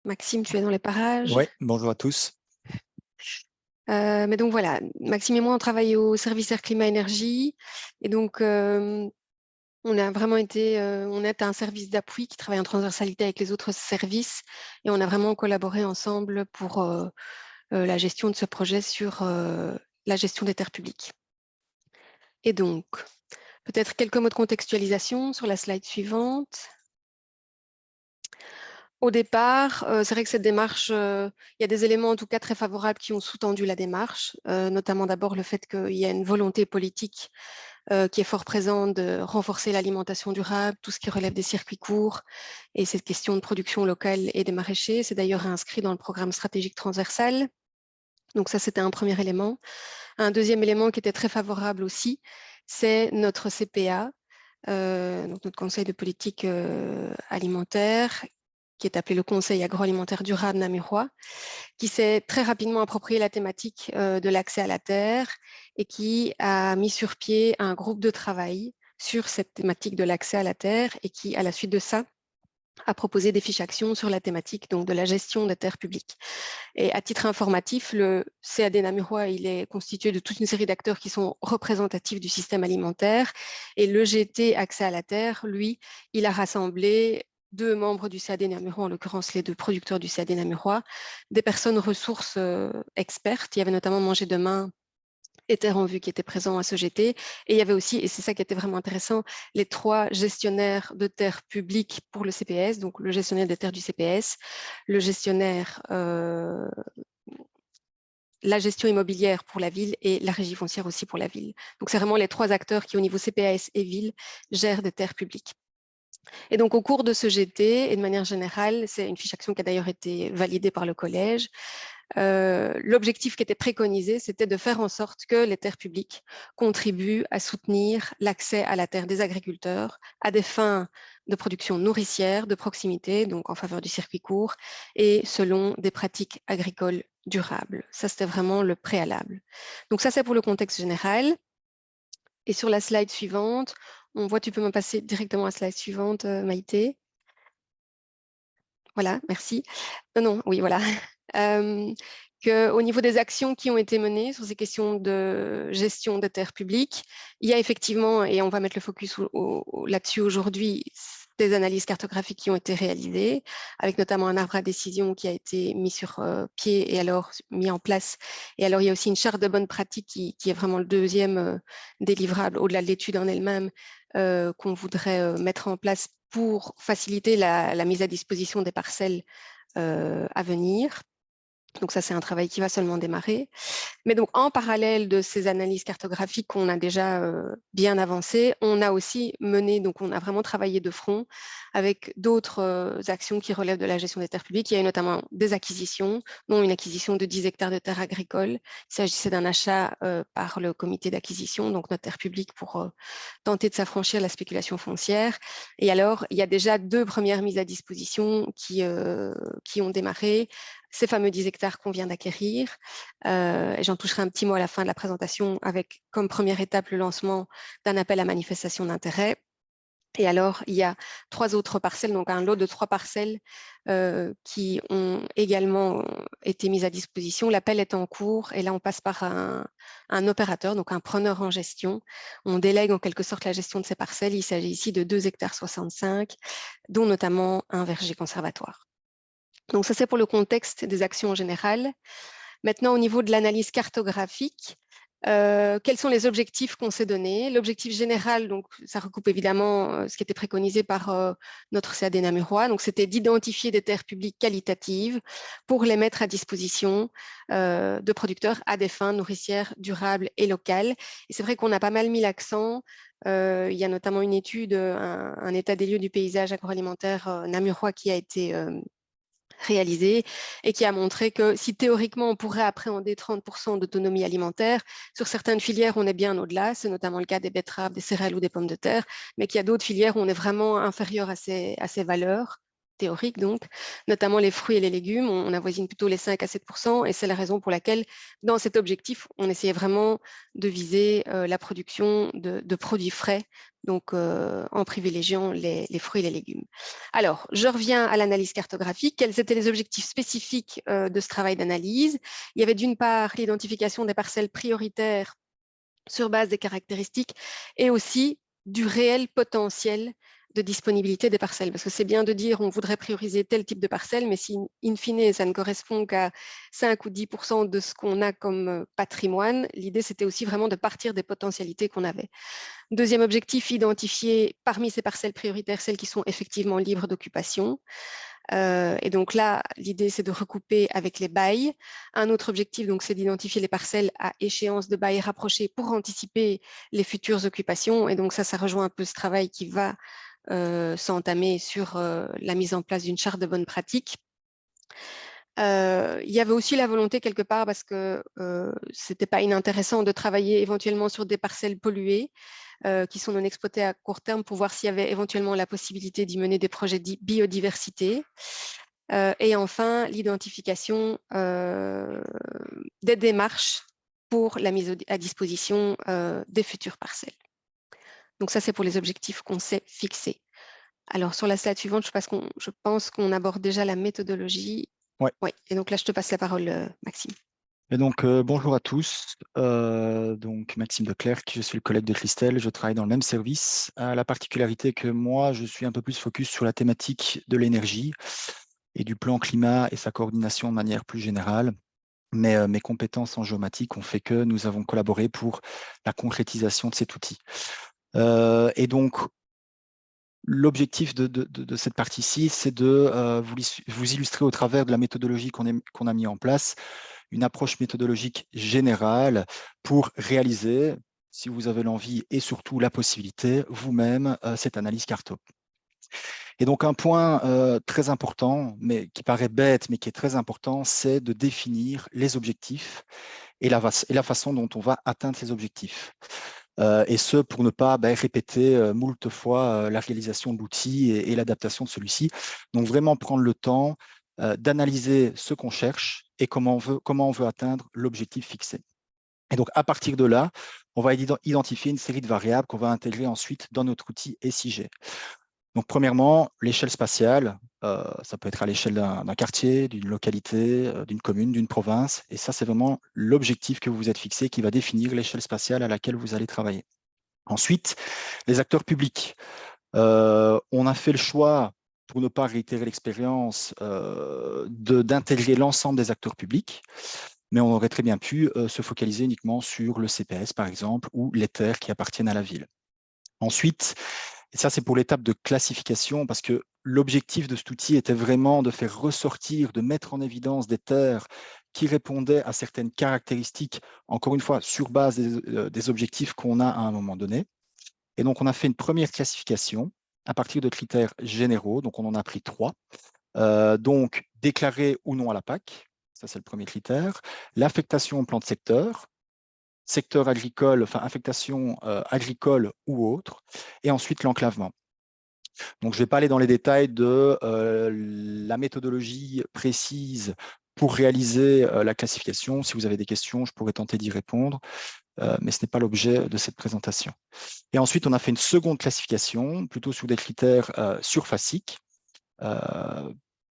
Maxime, tu es dans les parages? Oui, bonjour à tous. Mais donc voilà, Maxime et moi, on travaille au service Air Climat Énergie. Et donc, on a vraiment été, on est un service d'appui qui travaille en transversalité avec les autres services. Et on a vraiment collaboré ensemble pour la gestion de ce projet sur la gestion des terres publiques. Et donc, peut-être quelques mots de contextualisation sur la slide suivante. Au départ, c'est vrai que cette démarche, il y a des éléments en tout cas très favorables qui ont sous-tendu la démarche, notamment d'abord le fait qu'il y a une volonté politique qui est fort présente de renforcer l'alimentation durable, tout ce qui relève des circuits courts et cette question de production locale et des maraîchers. C'est d'ailleurs inscrit dans le programme stratégique transversal. Donc ça, c'était un premier élément. Un deuxième élément qui était très favorable aussi, c'est notre CPA, donc notre Conseil de politique alimentaire, qui est appelé le Conseil agroalimentaire durable namurois, qui s'est très rapidement approprié la thématique de l'accès à la terre et qui a mis sur pied un groupe de travail sur cette thématique de l'accès à la terre et qui, à la suite de ça, a proposé des fiches actions sur la thématique donc, de la gestion des terres publiques. Et à titre informatif, le CAD namurois, il est constitué de toute une série d'acteurs qui sont représentatifs du système alimentaire. Et le GT Accès à la terre, lui, il a rassemblé 2 membres du CAD namurois, en l'occurrence les 2 producteurs du CAD namurois, des personnes ressources expertes. Il y avait notamment Manger Demain et Terre en Vue qui étaient présents à ce GT. Et il y avait aussi, et c'est ça qui était vraiment intéressant, les 3 gestionnaires de terres publiques pour le CPS, donc le gestionnaire des terres du CPS, le gestionnaire, la gestion immobilière pour la ville et la régie foncière aussi pour la ville. Donc c'est vraiment les 3 acteurs qui au niveau CPAS et ville gèrent des terres publiques. Et donc, au cours de ce GT, et de manière générale, c'est une fiche action qui a d'ailleurs été validée par le collège, l'objectif qui était préconisé, c'était de faire en sorte que les terres publiques contribuent à soutenir l'accès à la terre des agriculteurs à des fins de production nourricière, de proximité, donc en faveur du circuit court, et selon des pratiques agricoles durables. Ça, c'était vraiment le préalable. Donc ça, c'est pour le contexte général. Et sur la slide suivante, on voit, tu peux me passer directement à la slide suivante, Maïté. Voilà, merci. Non, oui, voilà. Qu'au niveau des actions qui ont été menées sur ces questions de gestion des terres publiques, il y a effectivement, et on va mettre le focus là-dessus aujourd'hui, des analyses cartographiques qui ont été réalisées, avec notamment un arbre à décision qui a été mis sur pied et alors mis en place. Et alors, il y a aussi une charte de bonne pratique qui est vraiment le deuxième délivrable, au-delà de l'étude en elle-même, qu'on voudrait mettre en place pour faciliter la mise à disposition des parcelles à venir. Donc ça, c'est un travail qui va seulement démarrer. Mais donc, en parallèle de ces analyses cartographiques qu'on a déjà bien avancées, on a aussi mené, donc on a vraiment travaillé de front avec d'autres actions qui relèvent de la gestion des terres publiques. Il y a eu notamment des acquisitions, dont une acquisition de 10 hectares de terres agricoles. Il s'agissait d'un achat par le comité d'acquisition, donc notre terre publique, pour tenter de s'affranchir de la spéculation foncière. Et alors, il y a déjà 2 premières mises à disposition qui ont démarré. Ces fameux 10 hectares qu'on vient d'acquérir. J'en toucherai un petit mot à la fin de la présentation avec comme première étape le lancement d'un appel à manifestation d'intérêt. Et alors, il y a 3 autres parcelles, donc un lot de 3 parcelles qui ont également été mises à disposition. L'appel est en cours et là, on passe par un opérateur, donc un preneur en gestion. On délègue en quelque sorte la gestion de ces parcelles. Il s'agit ici de 2,65 hectares, dont notamment un verger conservatoire. Donc ça, c'est pour le contexte des actions en général. Maintenant, au niveau de l'analyse cartographique, quels sont les objectifs qu'on s'est donnés? L'objectif général, donc, ça recoupe évidemment ce qui était préconisé par notre CAD namurois. Donc, c'était d'identifier des terres publiques qualitatives pour les mettre à disposition de producteurs à des fins nourricières durables et locales. Et c'est vrai qu'on a pas mal mis l'accent. Il y a notamment une étude, un état des lieux du paysage agroalimentaire namurois qui a été réalisé et qui a montré que si théoriquement on pourrait appréhender 30% d'autonomie alimentaire, sur certaines filières on est bien au-delà, c'est notamment le cas des betteraves, des céréales ou des pommes de terre, mais qu'il y a d'autres filières où on est vraiment inférieur à ces valeurs théoriques, donc, notamment les fruits et les légumes, on avoisine plutôt les 5 à 7%, et c'est la raison pour laquelle, dans cet objectif, on essayait vraiment de viser la production de produits frais, donc en privilégiant les fruits et les légumes. Alors, je reviens à l'analyse cartographique. Quels étaient les objectifs spécifiques de ce travail d'analyse? Il y avait d'une part l'identification des parcelles prioritaires sur base des caractéristiques et aussi du réel potentiel de disponibilité des parcelles. Parce que c'est bien de dire on voudrait prioriser tel type de parcelle, mais si in fine ça ne correspond qu'à 5 ou 10% de ce qu'on a comme patrimoine, l'idée c'était aussi vraiment de partir des potentialités qu'on avait. Deuxième objectif, identifier parmi ces parcelles prioritaires celles qui sont effectivement libres d'occupation. Et donc là, l'idée, c'est de recouper avec les bails. Un autre objectif, donc, c'est d'identifier les parcelles à échéance de bail rapprochée pour anticiper les futures occupations. Et donc ça rejoint un peu ce travail qui va s'entamer sur la mise en place d'une charte de bonne pratique. Il y avait aussi la volonté quelque part, parce que c'était pas inintéressant de travailler éventuellement sur des parcelles polluées qui sont non exploitées à court terme pour voir s'il y avait éventuellement la possibilité d'y mener des projets de biodiversité. Et enfin, l'identification des démarches pour la mise à disposition des futures parcelles. Donc ça, c'est pour les objectifs qu'on s'est fixés. Alors, sur la slide suivante, je pense qu'on aborde déjà la méthodologie. Ouais. Oui, et donc là, je te passe la parole, Maxime. Et donc, bonjour à tous. Donc, Maxime Declercq, je suis le collègue de Christelle, je travaille dans le même service. La particularité que moi, je suis un peu plus focus sur la thématique de l'énergie et du plan climat et sa coordination de manière plus générale. Mais mes compétences en géomatique ont fait que nous avons collaboré pour la concrétisation de cet outil. Et donc, l'objectif de cette partie-ci, c'est de vous illustrer au travers de la méthodologie qu'on a mis en place, une approche méthodologique générale pour réaliser, si vous avez l'envie et surtout la possibilité, vous-même, cette analyse carto. Et donc, un point très important, mais qui paraît bête, mais qui est très important, c'est de définir les objectifs et la façon dont on va atteindre ces objectifs. Et ce, pour ne pas répéter moult fois la réalisation de l'outil et l'adaptation de celui-ci. Donc, vraiment prendre le temps d'analyser ce qu'on cherche et comment on veut atteindre l'objectif fixé. Et donc, à partir de là, on va identifier une série de variables qu'on va intégrer ensuite dans notre outil SIG. Donc, premièrement, l'échelle spatiale, ça peut être à l'échelle d'un quartier, d'une localité, d'une commune, d'une province. Et ça, c'est vraiment l'objectif que vous vous êtes fixé qui va définir l'échelle spatiale à laquelle vous allez travailler. Ensuite, les acteurs publics. On a fait le choix, pour ne pas réitérer l'expérience, d'intégrer l'ensemble des acteurs publics, mais on aurait très bien pu se focaliser uniquement sur le CPS, par exemple, ou les terres qui appartiennent à la ville. Ensuite, et ça, c'est pour l'étape de classification, parce que l'objectif de cet outil était vraiment de faire ressortir, de mettre en évidence des terres qui répondaient à certaines caractéristiques, encore une fois, sur base des objectifs qu'on a à un moment donné. Et donc, on a fait une première classification à partir de critères généraux. Donc, on en a pris 3. Donc, déclaré ou non à la PAC, ça c'est le premier critère. L'affectation au plan de secteur agricole, enfin affectation agricole ou autre, et ensuite l'enclavement. Donc, je ne vais pas aller dans les détails de la méthodologie précise pour réaliser la classification. Si vous avez des questions, je pourrais tenter d'y répondre, mais ce n'est pas l'objet de cette présentation. Et ensuite, on a fait une seconde classification, plutôt sur des critères surfaciques,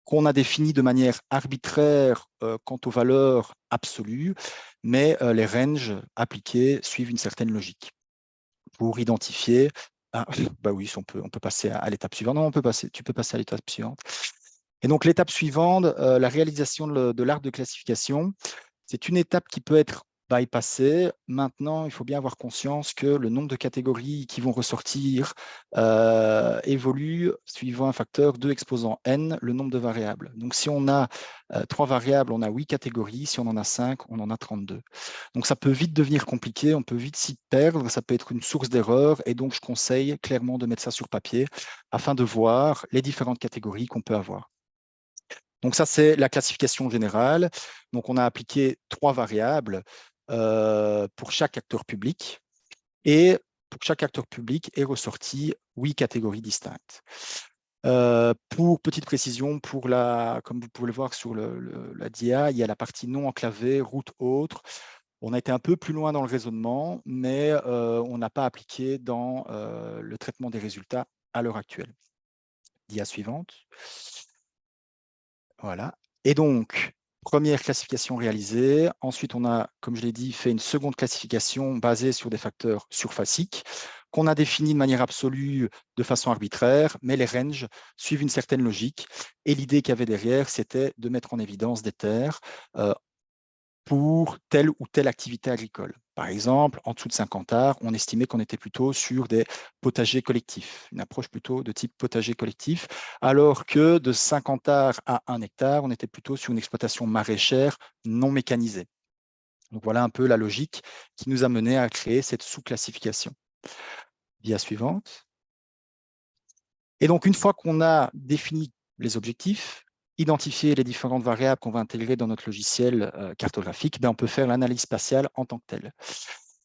qu'on a définis de manière arbitraire quant aux valeurs absolues, mais les ranges appliqués suivent une certaine logique pour identifier. Ah, bah oui, on peut passer à l'étape suivante. Non, tu peux passer à l'étape suivante. Et donc, l'étape suivante, la réalisation de l'arbre de classification, c'est une étape qui peut être bypassée. Maintenant, il faut bien avoir conscience que le nombre de catégories qui vont ressortir évolue suivant un facteur 2 exposant n, le nombre de variables. Donc, si on a 3 variables, on a 8 catégories. Si on en a 5, on en a 32. Donc, ça peut vite devenir compliqué, on peut vite s'y perdre, ça peut être une source d'erreur. Et donc, je conseille clairement de mettre ça sur papier afin de voir les différentes catégories qu'on peut avoir. Donc ça, c'est la classification générale. Donc on a appliqué 3 variables pour chaque acteur public. Et pour chaque acteur public est ressorti 8 catégories distinctes. Pour petite précision, comme vous pouvez le voir sur la DIA, il y a la partie non enclavée, route autre. On a été un peu plus loin dans le raisonnement, mais on n'a pas appliqué dans le traitement des résultats à l'heure actuelle. DIA suivante. Voilà. Et donc, première classification réalisée. Ensuite, on a, comme je l'ai dit, fait une seconde classification basée sur des facteurs surfaciques qu'on a définis de manière absolue de façon arbitraire, mais les ranges suivent une certaine logique. Et l'idée qu'il y avait derrière, c'était de mettre en évidence des terres pour telle ou telle activité agricole. Par exemple, en dessous de 50 arts, on estimait qu'on était plutôt sur des potagers collectifs, une approche plutôt de type potager collectif, alors que de 50 arts à 1 hectare, on était plutôt sur une exploitation maraîchère non mécanisée. Donc voilà un peu la logique qui nous a mené à créer cette sous-classification. Dia suivante. Et donc, une fois qu'on a défini les objectifs, identifier les différentes variables qu'on va intégrer dans notre logiciel cartographique, on peut faire l'analyse spatiale en tant que telle.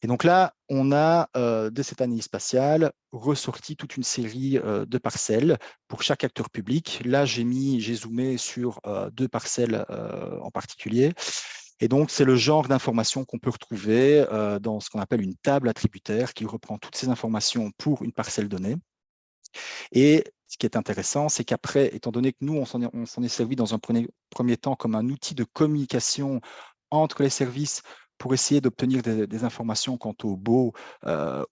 Et donc là, on a, de cette analyse spatiale, ressorti toute une série de parcelles pour chaque acteur public. Là, j'ai zoomé sur 2 parcelles en particulier. Et donc, c'est le genre d'informations qu'on peut retrouver dans ce qu'on appelle une table attributaire qui reprend toutes ces informations pour une parcelle donnée. Et ce qui est intéressant, c'est qu'après, étant donné que nous, on s'en est servi dans un premier temps comme un outil de communication entre les services pour essayer d'obtenir des informations quant au baux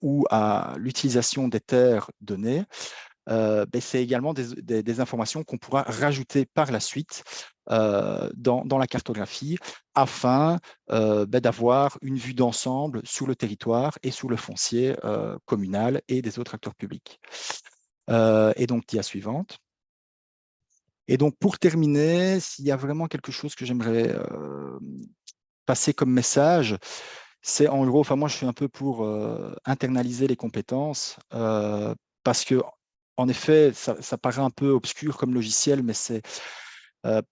ou à l'utilisation des terres données, c'est également des informations qu'on pourra rajouter par la suite dans la cartographie afin d'avoir une vue d'ensemble sur le territoire et sur le foncier communal et des autres acteurs publics. Et donc, dia suivante. Et donc, pour terminer, s'il y a vraiment quelque chose que j'aimerais passer comme message, c'est en gros, moi, je suis un peu pour internaliser les compétences parce que, en effet, ça paraît un peu obscur comme logiciel, mais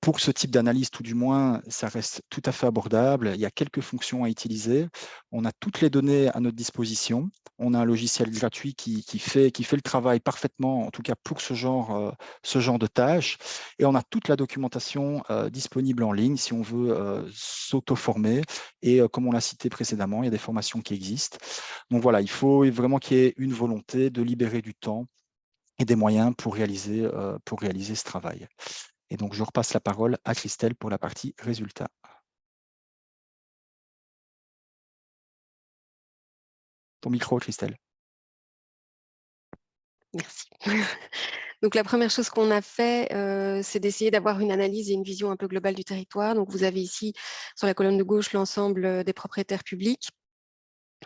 Pour ce type d'analyse, tout du moins, ça reste tout à fait abordable. Il y a quelques fonctions à utiliser. On a toutes les données à notre disposition. On a un logiciel gratuit qui fait le travail parfaitement, en tout cas pour ce genre de tâches. Et on a toute la documentation disponible en ligne si on veut s'auto-former. Et comme on l'a cité précédemment, il y a des formations qui existent. Donc voilà, il faut vraiment qu'il y ait une volonté de libérer du temps et des moyens pour réaliser ce travail. Et donc, je repasse la parole à Christelle pour la partie résultats. Ton micro, Christelle. Merci. Donc, la première chose qu'on a fait, c'est d'essayer d'avoir une analyse et une vision un peu globale du territoire. Donc, vous avez ici, sur la colonne de gauche, l'ensemble des propriétaires publics.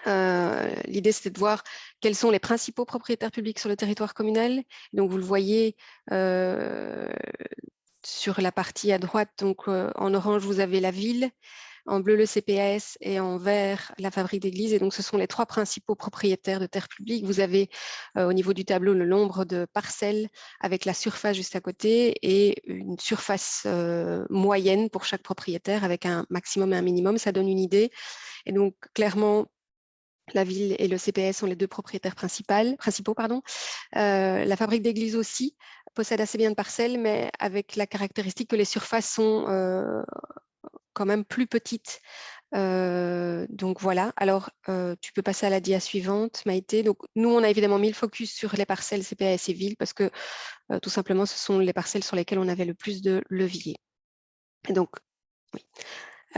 L'idée, c'était de voir quels sont les principaux propriétaires publics sur le territoire communal. Donc, vous le voyez sur la partie à droite, donc en orange, vous avez la ville, en bleu, le CPAS et en vert, la fabrique d'église. Et donc, ce sont les trois principaux propriétaires de terres publiques. Vous avez au niveau du tableau le nombre de parcelles avec la surface juste à côté et une surface moyenne pour chaque propriétaire avec un maximum et un minimum. Ça donne une idée. Et donc, clairement, la ville et le CPS sont les deux propriétaires principaux. La fabrique d'église aussi possède assez bien de parcelles, mais avec la caractéristique que les surfaces sont quand même plus petites. Donc voilà, alors tu peux passer à la dia suivante, Maïté. Donc nous, on a évidemment mis le focus sur les parcelles CPS et ville parce que tout simplement, ce sont les parcelles sur lesquelles on avait le plus de levier. Et donc, oui.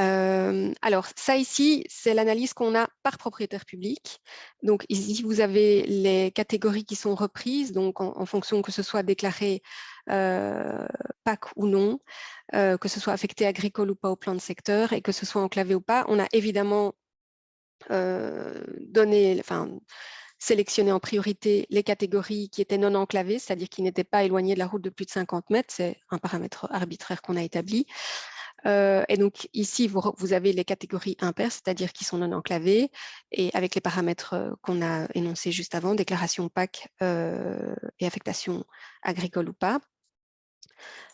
Alors, ça ici, c'est l'analyse qu'on a par propriétaire public. Donc, ici, vous avez les catégories qui sont reprises, donc en fonction que ce soit déclaré PAC ou non, que ce soit affecté agricole ou pas au plan de secteur et que ce soit enclavé ou pas. On a évidemment sélectionné en priorité les catégories qui étaient non enclavées, c'est-à-dire qui n'étaient pas éloignées de la route de plus de 50 mètres. C'est un paramètre arbitraire qu'on a établi. Et donc ici, vous avez les catégories impaires, c'est-à-dire qui sont non enclavées, et avec les paramètres qu'on a énoncés juste avant, déclaration PAC et affectation agricole ou pas,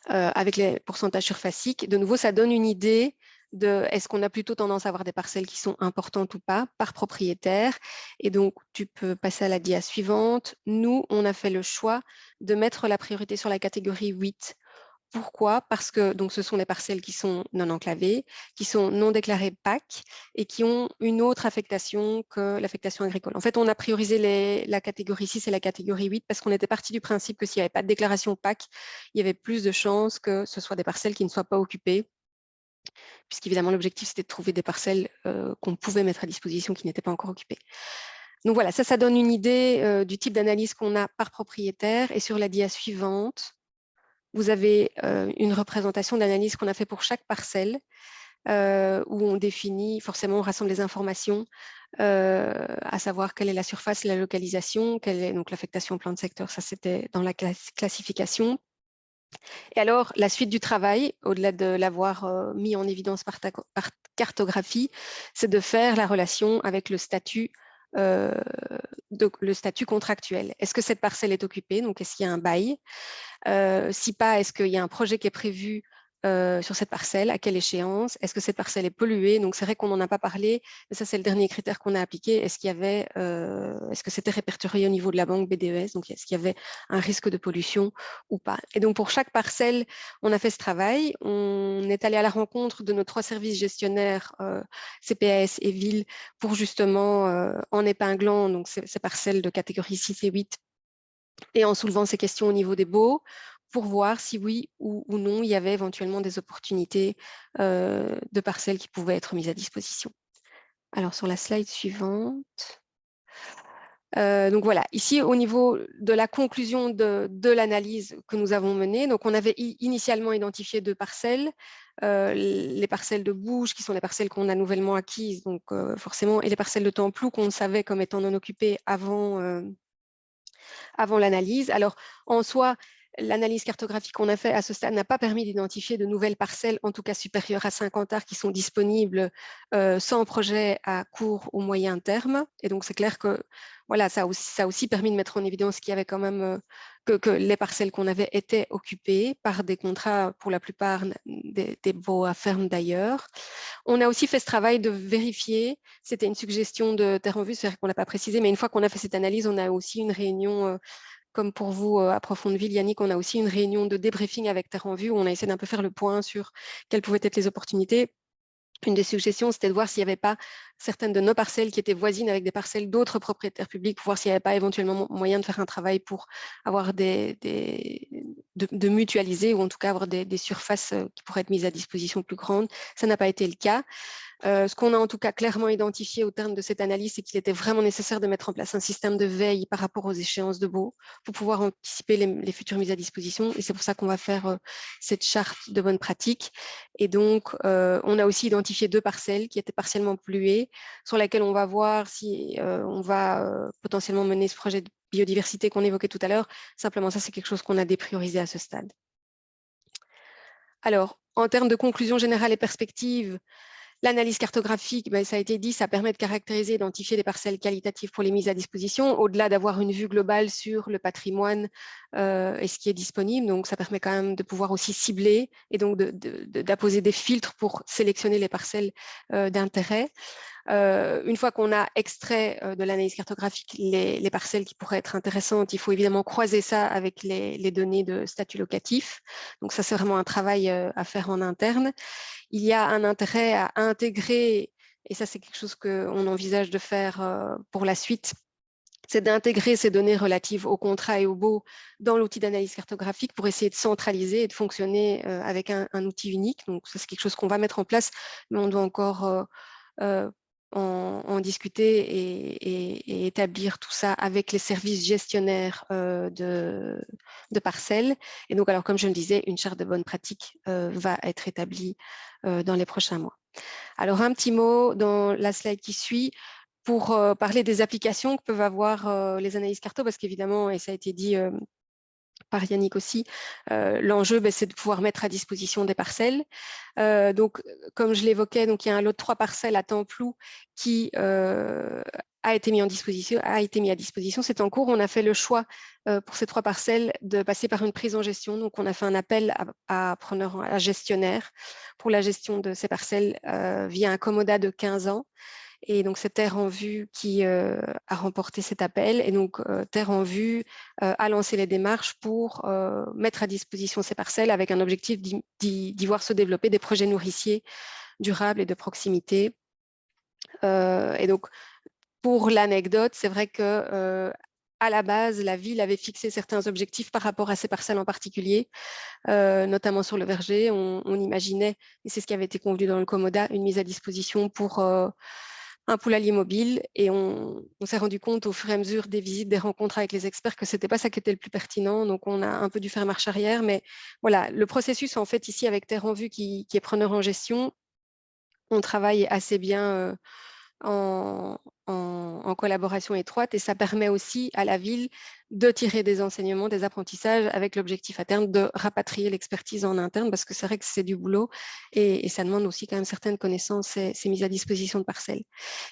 avec les pourcentages surfaciques. De nouveau, ça donne une idée de est-ce qu'on a plutôt tendance à avoir des parcelles qui sont importantes ou pas par propriétaire. Et donc, tu peux passer à la dia suivante. Nous, on a fait le choix de mettre la priorité sur la catégorie 8. Pourquoi? Parce que donc, ce sont des parcelles qui sont non enclavées, qui sont non déclarées PAC et qui ont une autre affectation que l'affectation agricole. En fait, on a priorisé la catégorie 6 et la catégorie 8 parce qu'on était parti du principe que s'il n'y avait pas de déclaration PAC, il y avait plus de chances que ce soit des parcelles qui ne soient pas occupées, puisqu'évidemment, l'objectif, c'était de trouver des parcelles qu'on pouvait mettre à disposition qui n'étaient pas encore occupées. Donc voilà, ça donne une idée du type d'analyse qu'on a par propriétaire. Et sur la dia suivante, vous avez une représentation d'analyse qu'on a fait pour chaque parcelle, où on définit, forcément, on rassemble les informations, à savoir quelle est la surface, la localisation, quelle est donc l'affectation au plan de secteur, ça c'était dans la classification. Et alors, la suite du travail, au-delà de l'avoir mis en évidence par cartographie, c'est de faire la relation avec le statut contractuel. Est-ce que cette parcelle est occupée? Donc, est-ce qu'il y a un bail? Si pas, est-ce qu'il y a un projet qui est prévu sur cette parcelle? À quelle échéance? Est-ce que cette parcelle est polluée? Donc, c'est vrai qu'on n'en a pas parlé, mais ça, c'est le dernier critère qu'on a appliqué. Est-ce que c'était répertorié au niveau de la banque BDES? Donc, est-ce qu'il y avait un risque de pollution ou pas? Et donc, pour chaque parcelle, on a fait ce travail. On est allé à la rencontre de nos 3 services gestionnaires, CPAS et Ville, pour justement, en épinglant donc, ces parcelles de catégorie 6 et 8, et en soulevant ces questions au niveau des baux, pour voir si oui ou non il y avait éventuellement des opportunités de parcelles qui pouvaient être mises à disposition. Alors sur la slide suivante, donc voilà, ici au niveau de la conclusion de l'analyse que nous avons menée, donc on avait initialement identifié 2 parcelles, les parcelles de Bouge qui sont les parcelles qu'on a nouvellement acquises, donc forcément, et les parcelles de Templou qu'on savait comme étant non occupées avant l'analyse. Alors, en soi, l'analyse cartographique qu'on a fait à ce stade n'a pas permis d'identifier de nouvelles parcelles, en tout cas supérieures à 50 arts, qui sont disponibles sans projet à court ou moyen terme. Et donc, c'est clair que voilà, ça a aussi permis de mettre en évidence qu'il y avait quand même que les parcelles qu'on avait étaient occupées par des contrats, pour la plupart des baux à ferme d'ailleurs. On a aussi fait ce travail de vérifier, c'était une suggestion de Terre en Vue, c'est-à-dire qu'on ne l'a pas précisé, mais une fois qu'on a fait cette analyse, on a aussi une réunion, comme pour vous à Profondeville, Yannick, on a aussi une réunion de débriefing avec Terre en Vue où on a essayé d'un peu faire le point sur quelles pouvaient être les opportunités. Une des suggestions, c'était de voir s'il n'y avait pas certaines de nos parcelles qui étaient voisines avec des parcelles d'autres propriétaires publics, pour voir s'il n'y avait pas éventuellement moyen de faire un travail pour avoir de mutualiser, ou en tout cas avoir des surfaces qui pourraient être mises à disposition plus grandes. Ça n'a pas été le cas. Ce qu'on a en tout cas clairement identifié au terme de cette analyse, c'est qu'il était vraiment nécessaire de mettre en place un système de veille par rapport aux échéances de baux pour pouvoir anticiper les futures mises à disposition. Et c'est pour ça qu'on va faire cette charte de bonne pratique. Et donc, on a aussi identifié 2 parcelles qui étaient partiellement polluées, sur lesquelles on va voir si on va potentiellement mener ce projet de biodiversité qu'on évoquait tout à l'heure. Simplement, ça, c'est quelque chose qu'on a dépriorisé à ce stade. Alors, en termes de conclusion générale et perspective, l'analyse cartographique, ça a été dit, ça permet de caractériser, identifier des parcelles qualitatives pour les mises à disposition, au-delà d'avoir une vue globale sur le patrimoine et ce qui est disponible. Donc, ça permet quand même de pouvoir aussi cibler et donc d'apposer des filtres pour sélectionner les parcelles d'intérêt. Une fois qu'on a extrait de l'analyse cartographique les parcelles qui pourraient être intéressantes, il faut évidemment croiser ça avec les données de statut locatif. Donc ça, c'est vraiment un travail à faire en interne. Il y a un intérêt à intégrer, et ça c'est quelque chose qu'on envisage de faire pour la suite, c'est d'intégrer ces données relatives au contrat et au baux dans l'outil d'analyse cartographique pour essayer de centraliser et de fonctionner avec un outil unique. Donc ça, c'est quelque chose qu'on va mettre en place, mais on doit encore en discuter et établir tout ça avec les services gestionnaires de parcelles. Et donc, alors, comme je le disais, une charte de bonne pratique va être établie dans les prochains mois. Alors, un petit mot dans la slide qui suit pour parler des applications que peuvent avoir les analyses carto, parce qu'évidemment, et ça a été dit par Yannick aussi, l'enjeu, c'est de pouvoir mettre à disposition des parcelles. Donc, comme je l'évoquais, il y a un lot de 3 parcelles à Templou qui a été mis à disposition. C'est en cours. On a fait le choix pour ces 3 parcelles de passer par une prise en gestion. Donc, on a fait un appel à gestionnaire pour la gestion de ces parcelles via un commodat de 15 ans. Et donc, c'est Terre en Vue qui a remporté cet appel. Et donc, Terre en Vue a lancé les démarches pour mettre à disposition ces parcelles avec un objectif d'y voir se développer des projets nourriciers durables et de proximité. Et donc, pour l'anecdote, c'est vrai que à la base, la ville avait fixé certains objectifs par rapport à ces parcelles en particulier, notamment sur le verger. On imaginait, et c'est ce qui avait été convenu dans le commodat, une mise à disposition pour un poulailler mobile, et on s'est rendu compte au fur et à mesure des visites, des rencontres avec les experts que ce n'était pas ça qui était le plus pertinent, donc on a un peu dû faire marche arrière, mais voilà, le processus en fait ici avec Terre en Vue qui est preneur en gestion, on travaille assez bien en collaboration étroite, et ça permet aussi à la ville de tirer des enseignements, des apprentissages avec l'objectif à terme de rapatrier l'expertise en interne, parce que c'est vrai que c'est du boulot et ça demande aussi quand même certaines connaissances, ces mises à disposition de parcelles.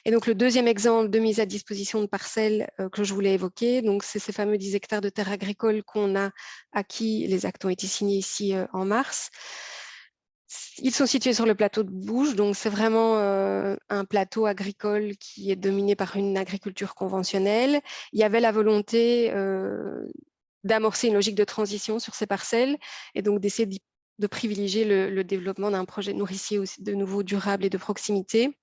Et donc le deuxième exemple de mise à disposition de parcelles que je voulais évoquer, donc c'est ces fameux 10 hectares de terres agricoles qu'on a acquis, les actes ont été signés ici en mars. Ils sont situés sur le plateau de Bouges, donc c'est vraiment un plateau agricole qui est dominé par une agriculture conventionnelle. Il y avait la volonté d'amorcer une logique de transition sur ces parcelles et donc d'essayer de privilégier le développement d'un projet nourricier aussi de nouveau durable et de proximité.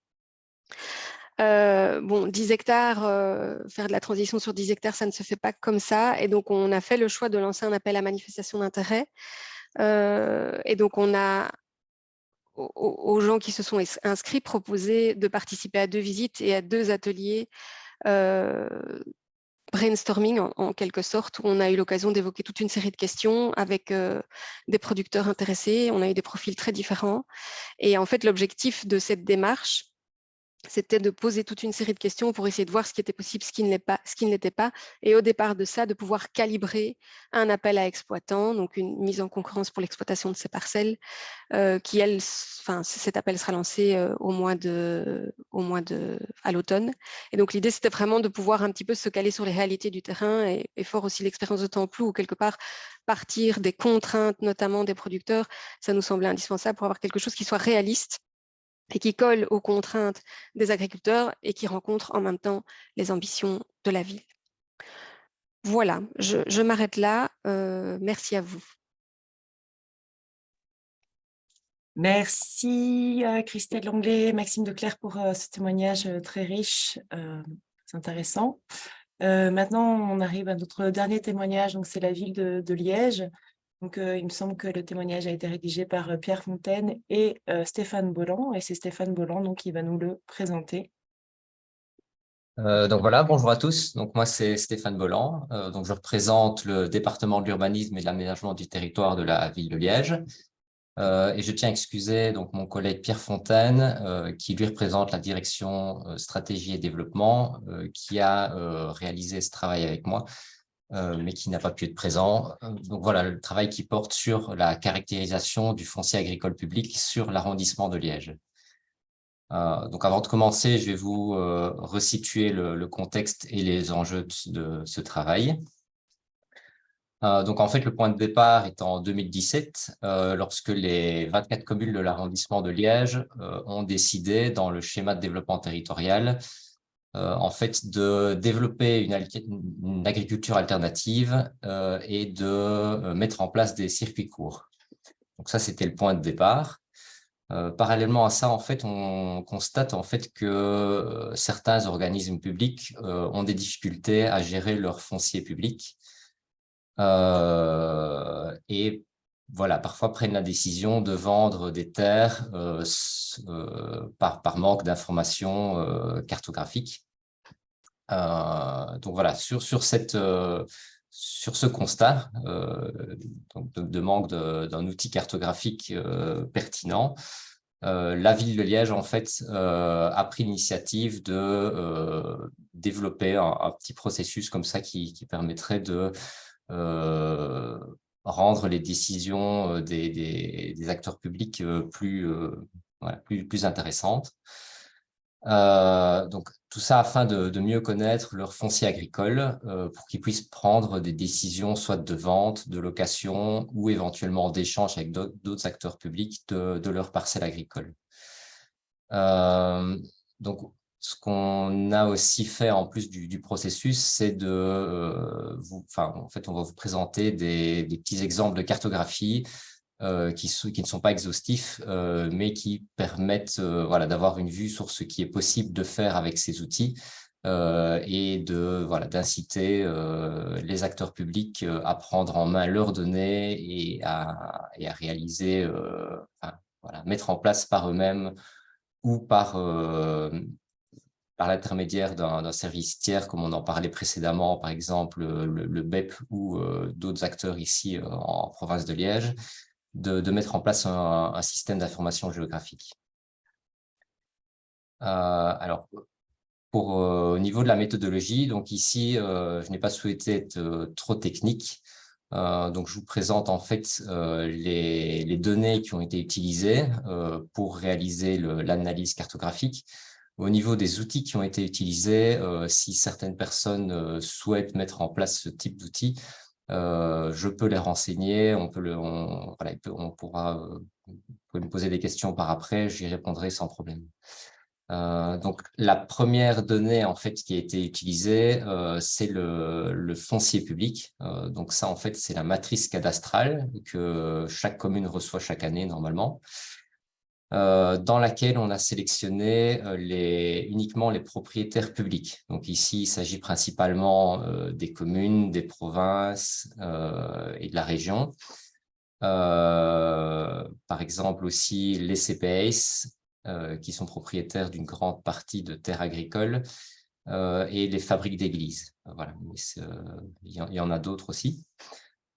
10 hectares, faire de la transition sur 10 hectares, ça ne se fait pas comme ça. Et donc, on a fait le choix de lancer un appel à manifestation d'intérêt. Et donc, on a aux gens qui se sont inscrits proposé de participer à 2 visites et à 2 ateliers brainstorming en quelque sorte, où on a eu l'occasion d'évoquer toute une série de questions avec des producteurs intéressés. On a eu des profils très différents. Et en fait, l'objectif de cette démarche, c'était de poser toute une série de questions pour essayer de voir ce qui était possible, ce qui ne l'était pas. Et au départ de ça, de pouvoir calibrer un appel à exploitants, donc une mise en concurrence pour l'exploitation de ces parcelles, qui, cet appel sera lancé à l'automne. Et donc, l'idée, c'était vraiment de pouvoir un petit peu se caler sur les réalités du terrain et fort aussi l'expérience de Templou, où quelque part, partir des contraintes, notamment des producteurs, ça nous semblait indispensable pour avoir quelque chose qui soit réaliste et qui colle aux contraintes des agriculteurs et qui rencontre en même temps les ambitions de la ville. Voilà, je m'arrête là. Merci à vous. Merci Christelle Longley, Maxime Declercq pour ce témoignage très riche, c'est intéressant. Maintenant, on arrive à notre dernier témoignage, donc c'est la ville de Liège. Donc, il me semble que le témoignage a été rédigé par Pierre Fontaine et Stéphane Bolland, et c'est Stéphane Bolland donc, qui va nous le présenter. Donc voilà, bonjour à tous. Donc moi c'est Stéphane Bolland. Donc je représente le département de l'urbanisme et de l'aménagement du territoire de la ville de Liège. Et je tiens à excuser donc mon collègue Pierre Fontaine qui lui représente la direction stratégie et développement qui a réalisé ce travail avec moi, mais qui n'a pas pu être présent. Donc voilà, le travail qui porte sur la caractérisation du foncier agricole public sur l'arrondissement de Liège. Donc avant de commencer, je vais vous resituer le contexte et les enjeux de ce travail. Donc en fait, le point de départ est en 2017, lorsque les 24 communes de l'arrondissement de Liège ont décidé, dans le schéma de développement territorial, en fait, de développer une agriculture alternative et de mettre en place des circuits courts. Donc ça, c'était le point de départ. Parallèlement à ça, en fait, on constate en fait que certains organismes publics ont des difficultés à gérer leur foncier public et voilà, parfois prennent la décision de vendre des terres par manque d'informations cartographiques. Donc voilà, sur ce constat donc de manque d'un outil cartographique pertinent, la ville de Liège en fait a pris l'initiative de développer un petit processus comme ça qui permettrait de rendre les décisions des acteurs publics plus intéressantes. Donc tout ça afin de mieux connaître leur foncier agricole pour qu'ils puissent prendre des décisions soit de vente, de location ou éventuellement d'échange avec d'autres acteurs publics de leur parcelle agricole. Donc ce qu'on a aussi fait en plus du processus, c'est en fait, on va vous présenter des petits exemples de cartographie qui ne sont pas exhaustifs, mais qui permettent voilà, d'avoir une vue sur ce qui est possible de faire avec ces outils et d'inciter les acteurs publics à prendre en main leurs données et à réaliser, mettre en place par eux-mêmes ou par l'intermédiaire d'un service tiers, comme on en parlait précédemment, par exemple le BEP ou d'autres acteurs ici en province de Liège, de mettre en place un système d'information géographique. Alors, au niveau de la méthodologie, donc ici, je n'ai pas souhaité être trop technique. Donc, je vous présente en fait les données qui ont été utilisées pour réaliser l'analyse cartographique. Au niveau des outils qui ont été utilisés, si certaines personnes souhaitent mettre en place ce type d'outils, je peux les renseigner, vous pouvez me poser des questions par après, j'y répondrai sans problème. Donc, la première donnée en fait qui a été utilisée, c'est le foncier public. Donc ça, en fait, c'est la matrice cadastrale que chaque commune reçoit chaque année normalement, dans laquelle on a sélectionné uniquement les propriétaires publics. Donc ici, il s'agit principalement des communes, des provinces et de la région. Par exemple aussi les CPAS, qui sont propriétaires d'une grande partie de terres agricoles, et les fabriques d'églises. Voilà, il y en a d'autres aussi.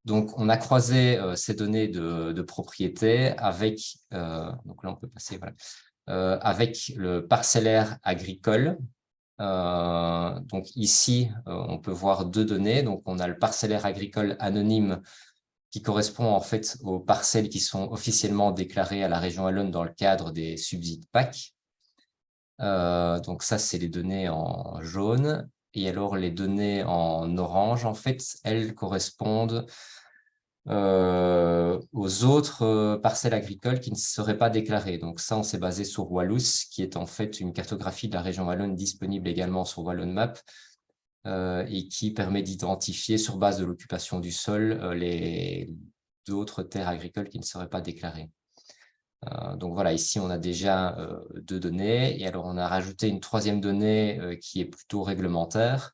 Donc, on a croisé ces données de propriété avec, donc là on peut passer, voilà, avec le parcellaire agricole. Donc ici, on peut voir deux données. Donc on a le parcellaire agricole anonyme qui correspond en fait aux parcelles qui sont officiellement déclarées à la région wallonne dans le cadre des subsides PAC. Donc ça, c'est les données en jaune. Et alors les données en orange, en fait, elles correspondent aux autres parcelles agricoles qui ne seraient pas déclarées. Donc ça, on s'est basé sur Wallous, qui est en fait une cartographie de la région wallonne disponible également sur Wallon Map et qui permet d'identifier sur base de l'occupation du sol les d'autres terres agricoles qui ne seraient pas déclarées. Donc voilà, ici on a déjà deux données et alors on a rajouté une troisième donnée qui est plutôt réglementaire,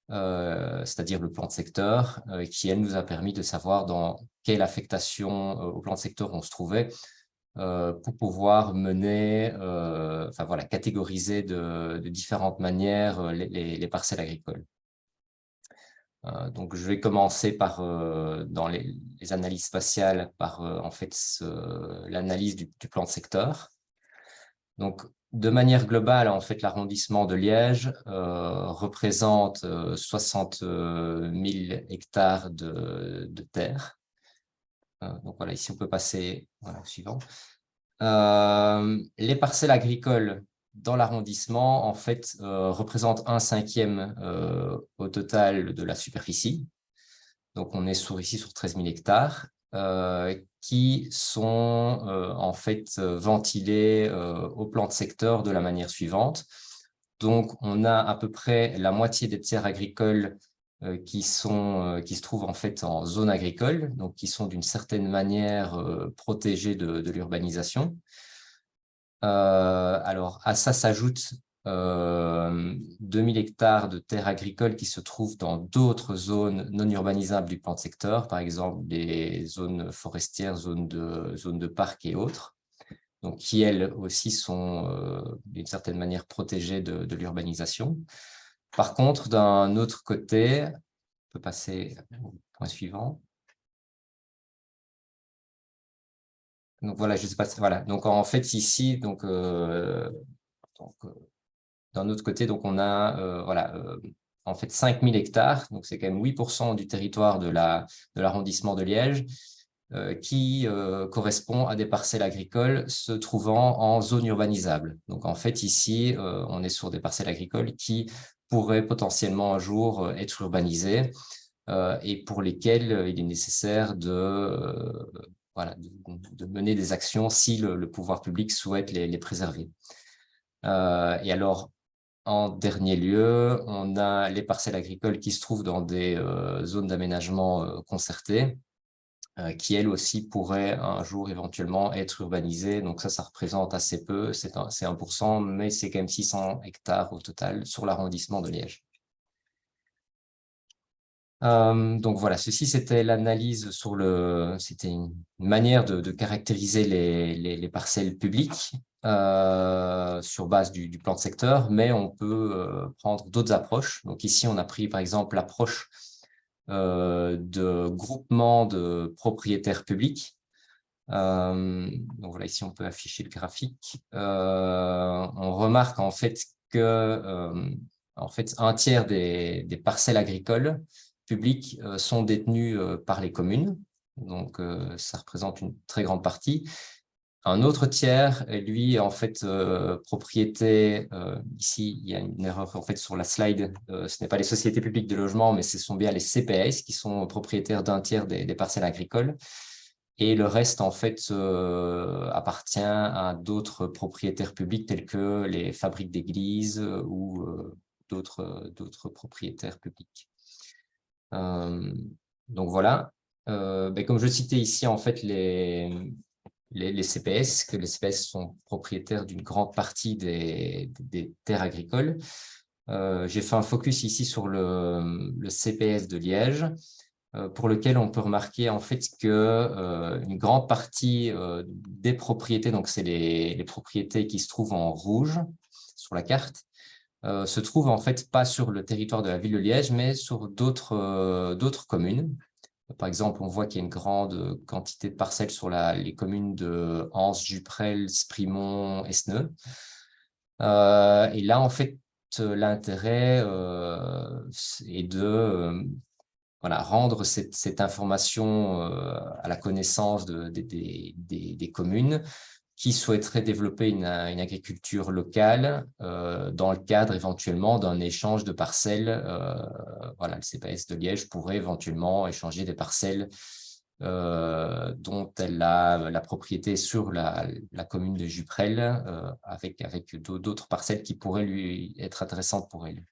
c'est-à-dire le plan de secteur, qui elle nous a permis de savoir dans quelle affectation au plan de secteur on se trouvait pour pouvoir mener, enfin voilà, catégoriser de différentes manières les parcelles agricoles. Donc je vais commencer par, dans les analyses spatiales, par en fait l'analyse du plan de secteur. Donc de manière globale, en fait, l'arrondissement de Liège représente 60 000 hectares de terre. Donc voilà, ici on peut passer au suivant. Les parcelles agricoles dans l'arrondissement, en fait, représentent 1/5 au total de la superficie. Donc, on est ici sur 13 000 hectares qui sont en fait ventilés au plan de secteur de la manière suivante. Donc, on a à peu près la moitié des terres agricoles qui se trouvent en fait en zone agricole, donc qui sont d'une certaine manière protégées de l'urbanisation. Alors, à ça s'ajoute 2000 hectares de terres agricoles qui se trouvent dans d'autres zones non urbanisables du plan de secteur, par exemple des zones forestières, zones de parc et autres, donc qui elles aussi sont d'une certaine manière protégées de l'urbanisation. Par contre, d'un autre côté, on peut passer au point suivant. Donc voilà, je sais pas, voilà. Donc en fait ici, donc d'un autre côté, donc on a voilà, en fait 5000 hectares, donc c'est quand même 8% du territoire de l'arrondissement de Liège, qui correspond à des parcelles agricoles se trouvant en zone urbanisable. Donc en fait ici, on est sur des parcelles agricoles qui pourraient potentiellement un jour être urbanisées et pour lesquelles il est nécessaire voilà, de mener des actions si le pouvoir public souhaite les préserver. Et alors, en dernier lieu, on a les parcelles agricoles qui se trouvent dans des zones d'aménagement concertées, qui elles aussi pourraient un jour éventuellement être urbanisées. Donc ça représente assez peu, c'est 1%, mais c'est quand même 600 hectares au total sur l'arrondissement de Liège. Donc voilà, ceci c'était l'analyse sur c'était une manière de caractériser les parcelles publiques sur base du plan de secteur, mais on peut prendre d'autres approches. Donc ici, on a pris par exemple l'approche de groupement de propriétaires publics. Donc voilà, ici on peut afficher le graphique. On remarque en fait que en fait, 1/3 des parcelles agricoles publics sont détenus par les communes, donc ça représente une très grande partie. Un autre tiers, lui, en fait, propriété, ici, il y a une erreur en fait sur la slide, ce n'est pas les sociétés publiques de logement, mais ce sont bien les CPS qui sont propriétaires d'1/3 des parcelles agricoles. Et le reste, en fait, appartient à d'autres propriétaires publics tels que les fabriques d'églises ou d'autres propriétaires publics. Donc voilà, comme je citais ici, en fait, les CPS, que les CPS sont propriétaires d'une grande partie des terres agricoles. J'ai fait un focus ici sur le CPS de Liège, pour lequel on peut remarquer en fait que une grande partie des propriétés, donc c'est les propriétés qui se trouvent en rouge sur la carte, se trouvent en fait pas sur le territoire de la ville de Liège, mais sur d'autres communes. Par exemple, on voit qu'il y a une grande quantité de parcelles sur les communes de Anse, Juprel, Sprimont, Esneux. Et là, en fait, l'intérêt est de rendre cette information à la connaissance des communes qui souhaiteraient développer une agriculture locale dans le cadre éventuellement d'un échange de parcelles. Le CPS de Liège pourrait éventuellement échanger des parcelles dont elle a la propriété sur la commune de Juprel avec d'autres parcelles qui pourraient lui être intéressantes pour elle.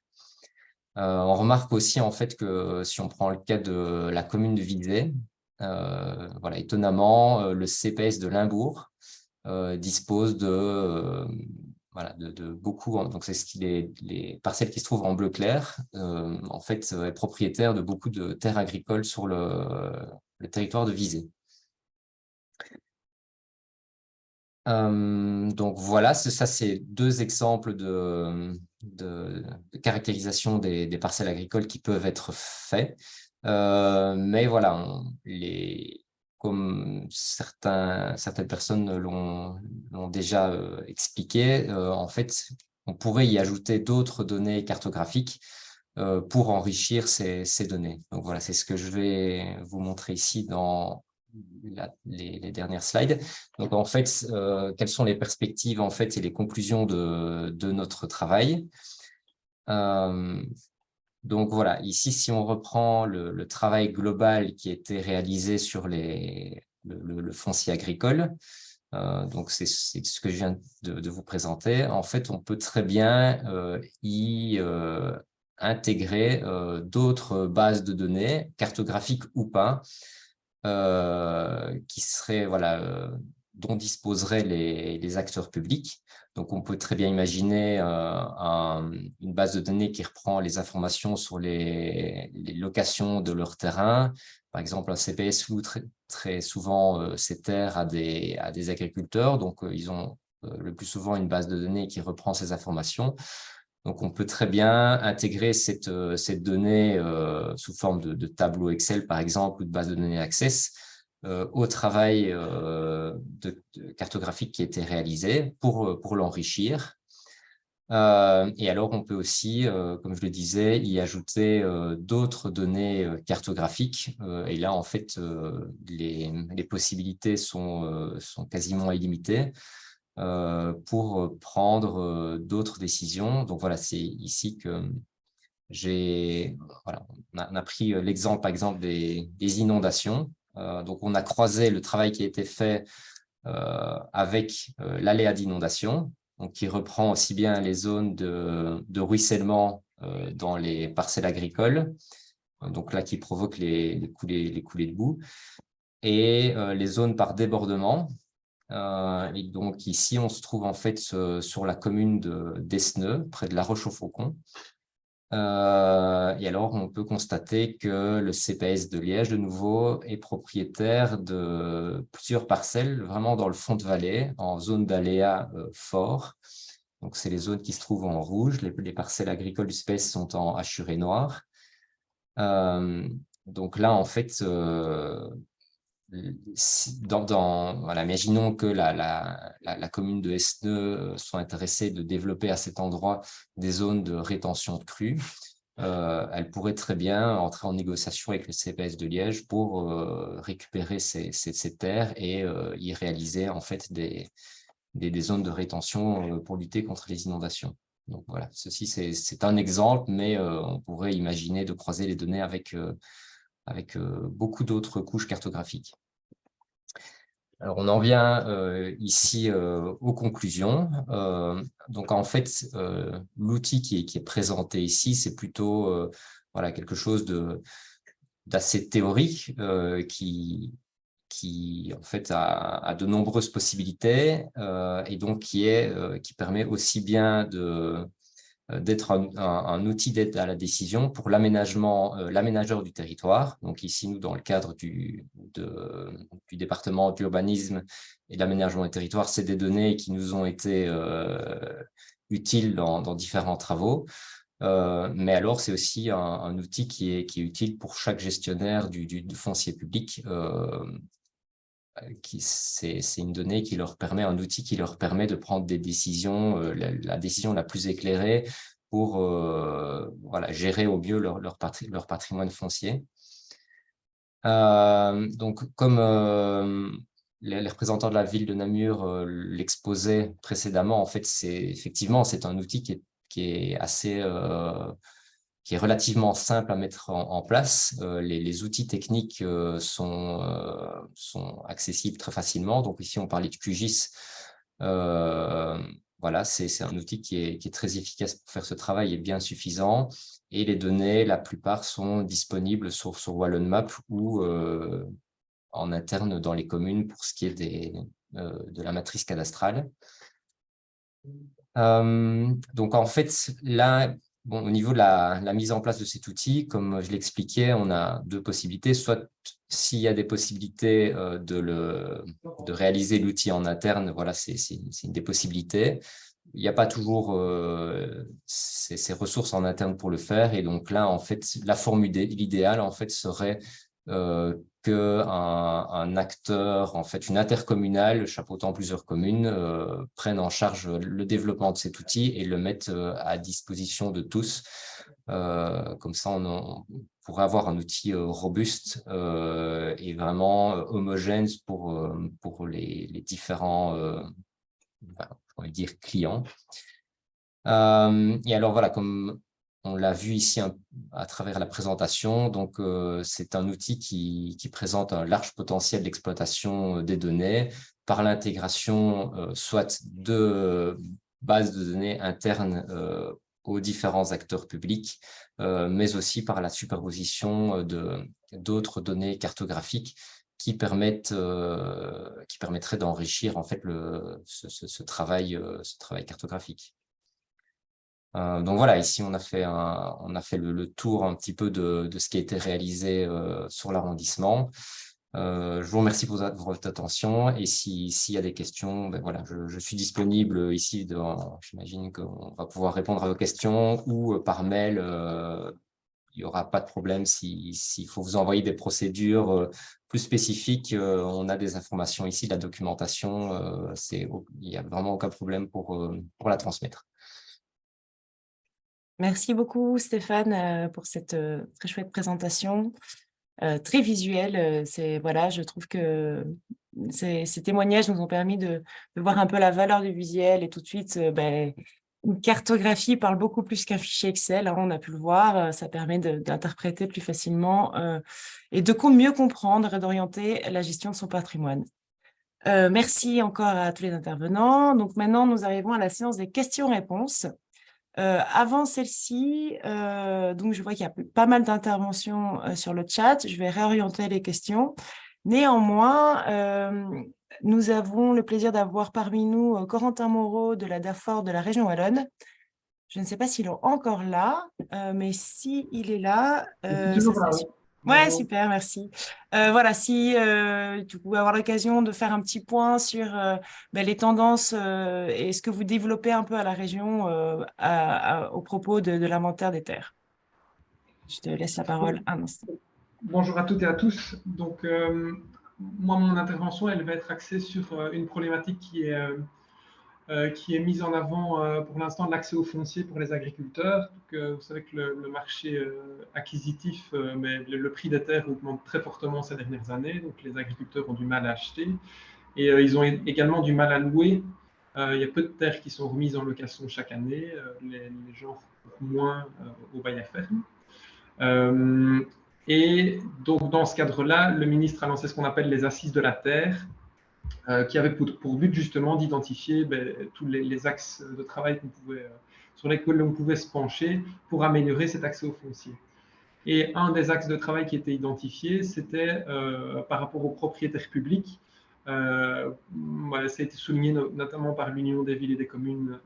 On remarque aussi en fait que si on prend le cas de la commune de Vizay, étonnamment, le CPS de Limbourg dispose de beaucoup, donc c'est les parcelles qui se trouvent en bleu clair, en fait, est propriétaire de beaucoup de terres agricoles sur le territoire de Vizay. Donc voilà, ça c'est deux exemples de caractérisation des parcelles agricoles qui peuvent être faits. Mais voilà, comme certaines personnes l'ont déjà expliqué, en fait, on pourrait y ajouter d'autres données cartographiques pour enrichir ces données. Donc voilà, c'est ce que je vais vous montrer ici dans les dernières slides. Donc en fait, quelles sont les perspectives en fait et les conclusions de notre travail. Donc voilà, ici, si on reprend le travail global qui a été réalisé sur le foncier agricole, donc c'est ce que je viens de vous présenter. En fait, on peut très bien y intégrer d'autres bases de données, cartographiques ou pas, qui seraient, dont disposeraient les acteurs publics. Donc, on peut très bien imaginer une base de données qui reprend les informations sur les locations de leur terrain. Par exemple, un CPS loue très souvent ces terres à des agriculteurs. Donc, ils ont le plus souvent une base de données qui reprend ces informations. Donc, on peut très bien intégrer cette donnée sous forme de tableau Excel, par exemple, ou de base de données Access au travail cartographique qui a été réalisé pour l'enrichir. Et alors, on peut aussi, comme je le disais, y ajouter d'autres données cartographiques. Et là, en fait, les possibilités sont quasiment illimitées. Pour prendre d'autres décisions. Donc voilà, c'est ici que on a pris l'exemple par exemple des inondations. Donc on a croisé le travail qui a été fait avec l'aléa d'inondation, donc qui reprend aussi bien les zones de ruissellement dans les parcelles agricoles, donc là qui provoque les coulées de boue, et les zones par débordement. Et donc ici, on se trouve en fait sur la commune d'Esneux, près de La Roche-au-Faucon. Et alors, on peut constater que le CPS de Liège, de nouveau, est propriétaire de plusieurs parcelles, vraiment dans le fond de vallée, en zone d'aléa fort. Donc, c'est les zones qui se trouvent en rouge. Les parcelles agricoles du CPS sont en hachuré noir. Donc là, en fait, imaginons que la commune de Esneux soit intéressée de développer à cet endroit des zones de rétention de crues. Elle pourrait très bien entrer en négociation avec le CPS de Liège pour récupérer ces terres et y réaliser en fait des zones de rétention pour lutter contre les inondations. Donc voilà, ceci c'est un exemple, mais on pourrait imaginer de croiser les données avec beaucoup d'autres couches cartographiques. Alors, on en vient ici aux conclusions. Donc, en fait, l'outil qui est présenté ici, c'est plutôt quelque chose d'assez théorique qui en fait, a de nombreuses possibilités et donc qui permet aussi bien d'être un outil d'aide à la décision pour l'aménageur du territoire. Donc ici, nous, dans le cadre du département de l'urbanisme et de l'aménagement du territoire, c'est des données qui nous ont été utiles dans différents travaux. Mais alors, c'est aussi un outil qui est utile pour chaque gestionnaire du foncier public. C'est une donnée qui leur permet, un outil qui leur permet de prendre des décisions, la décision la plus éclairée pour voilà, gérer au mieux leur patrimoine foncier. Donc, comme les représentants de la ville de Namur l'exposaient précédemment, en fait, effectivement, c'est un outil qui est assez... qui est relativement simple à mettre en place. Les outils techniques sont accessibles très facilement. Donc ici, on parlait de QGIS. Voilà, c'est un outil qui est très efficace pour faire ce travail et bien suffisant. Et les données, la plupart, sont disponibles sur WallonMap ou en interne dans les communes pour ce qui est de la matrice cadastrale. Donc en fait, là, bon, au niveau de la mise en place de cet outil, comme je l'expliquais, on a deux possibilités. Soit s'il y a des possibilités de réaliser l'outil en interne, voilà, c'est une des possibilités. Il n'y a pas toujours ces ressources en interne pour le faire. Et donc là, en fait, la forme idéale, en fait, serait qu'un acteur, en fait, une intercommunale, chapeautant plusieurs communes, prenne en charge le développement de cet outil et le mette à disposition de tous. Comme ça, on pourrait avoir un outil robuste et vraiment homogène pour les différents on va dire clients. Et alors voilà, comme on l'a vu ici à travers la présentation, donc c'est un outil qui présente un large potentiel d'exploitation des données par l'intégration soit de bases de données internes aux différents acteurs publics, mais aussi par la superposition d'autres données cartographiques qui permettraient d'enrichir en fait ce travail cartographique. Donc voilà, ici on a fait le tour un petit peu de ce qui a été réalisé sur l'arrondissement. Je vous remercie pour votre attention et s'il y a des questions, ben voilà, je suis disponible ici. J'imagine qu'on va pouvoir répondre à vos questions ou par mail. Il n'y aura pas de problème s'il faut vous envoyer des procédures plus spécifiques. On a des informations ici, de la documentation. Il n'y a vraiment aucun problème pour la transmettre. Merci beaucoup Stéphane pour cette très chouette présentation, très visuelle. Voilà, je trouve que ces témoignages nous ont permis de voir un peu la valeur du visuel et tout de suite, une cartographie parle beaucoup plus qu'un fichier Excel, hein, on a pu le voir, ça permet d'interpréter plus facilement et de mieux comprendre et d'orienter la gestion de son patrimoine. Merci encore à tous les intervenants. Donc maintenant, nous arrivons à la séance des questions-réponses. Avant celle-ci, donc je vois qu'il y a pas mal d'interventions sur le chat. Je vais réorienter les questions. Néanmoins, nous avons le plaisir d'avoir parmi nous Corentin Moreau de la DAFOR de la région Wallonne. Je ne sais pas s'il est encore là, mais s'il est là, toujours là, ouais, super, merci. Voilà, si tu pouvais avoir l'occasion de faire un petit point sur les tendances et ce que vous développez un peu à la région au propos de l'inventaire des terres. Je te laisse la parole un instant. Bonjour à toutes et à tous. Donc, moi, mon intervention, elle va être axée sur une problématique qui est mise en avant pour l'instant de l'accès au foncier pour les agriculteurs. Donc, vous savez que le marché acquisitif, mais le prix des terres augmente très fortement ces dernières années. Donc, les agriculteurs ont du mal à acheter et ils ont également du mal à louer. Il y a peu de terres qui sont remises en location chaque année. Les gens recourent moins au bail à ferme. Et donc, dans ce cadre-là, le ministre a lancé ce qu'on appelle les assises de la terre, qui avait pour but justement d'identifier tous les axes de travail sur lesquels on pouvait se pencher pour améliorer cet accès au foncier. Et un des axes de travail qui était identifié, c'était par rapport aux propriétaires publics. Ça a été souligné notamment par l'Union des villes et des communes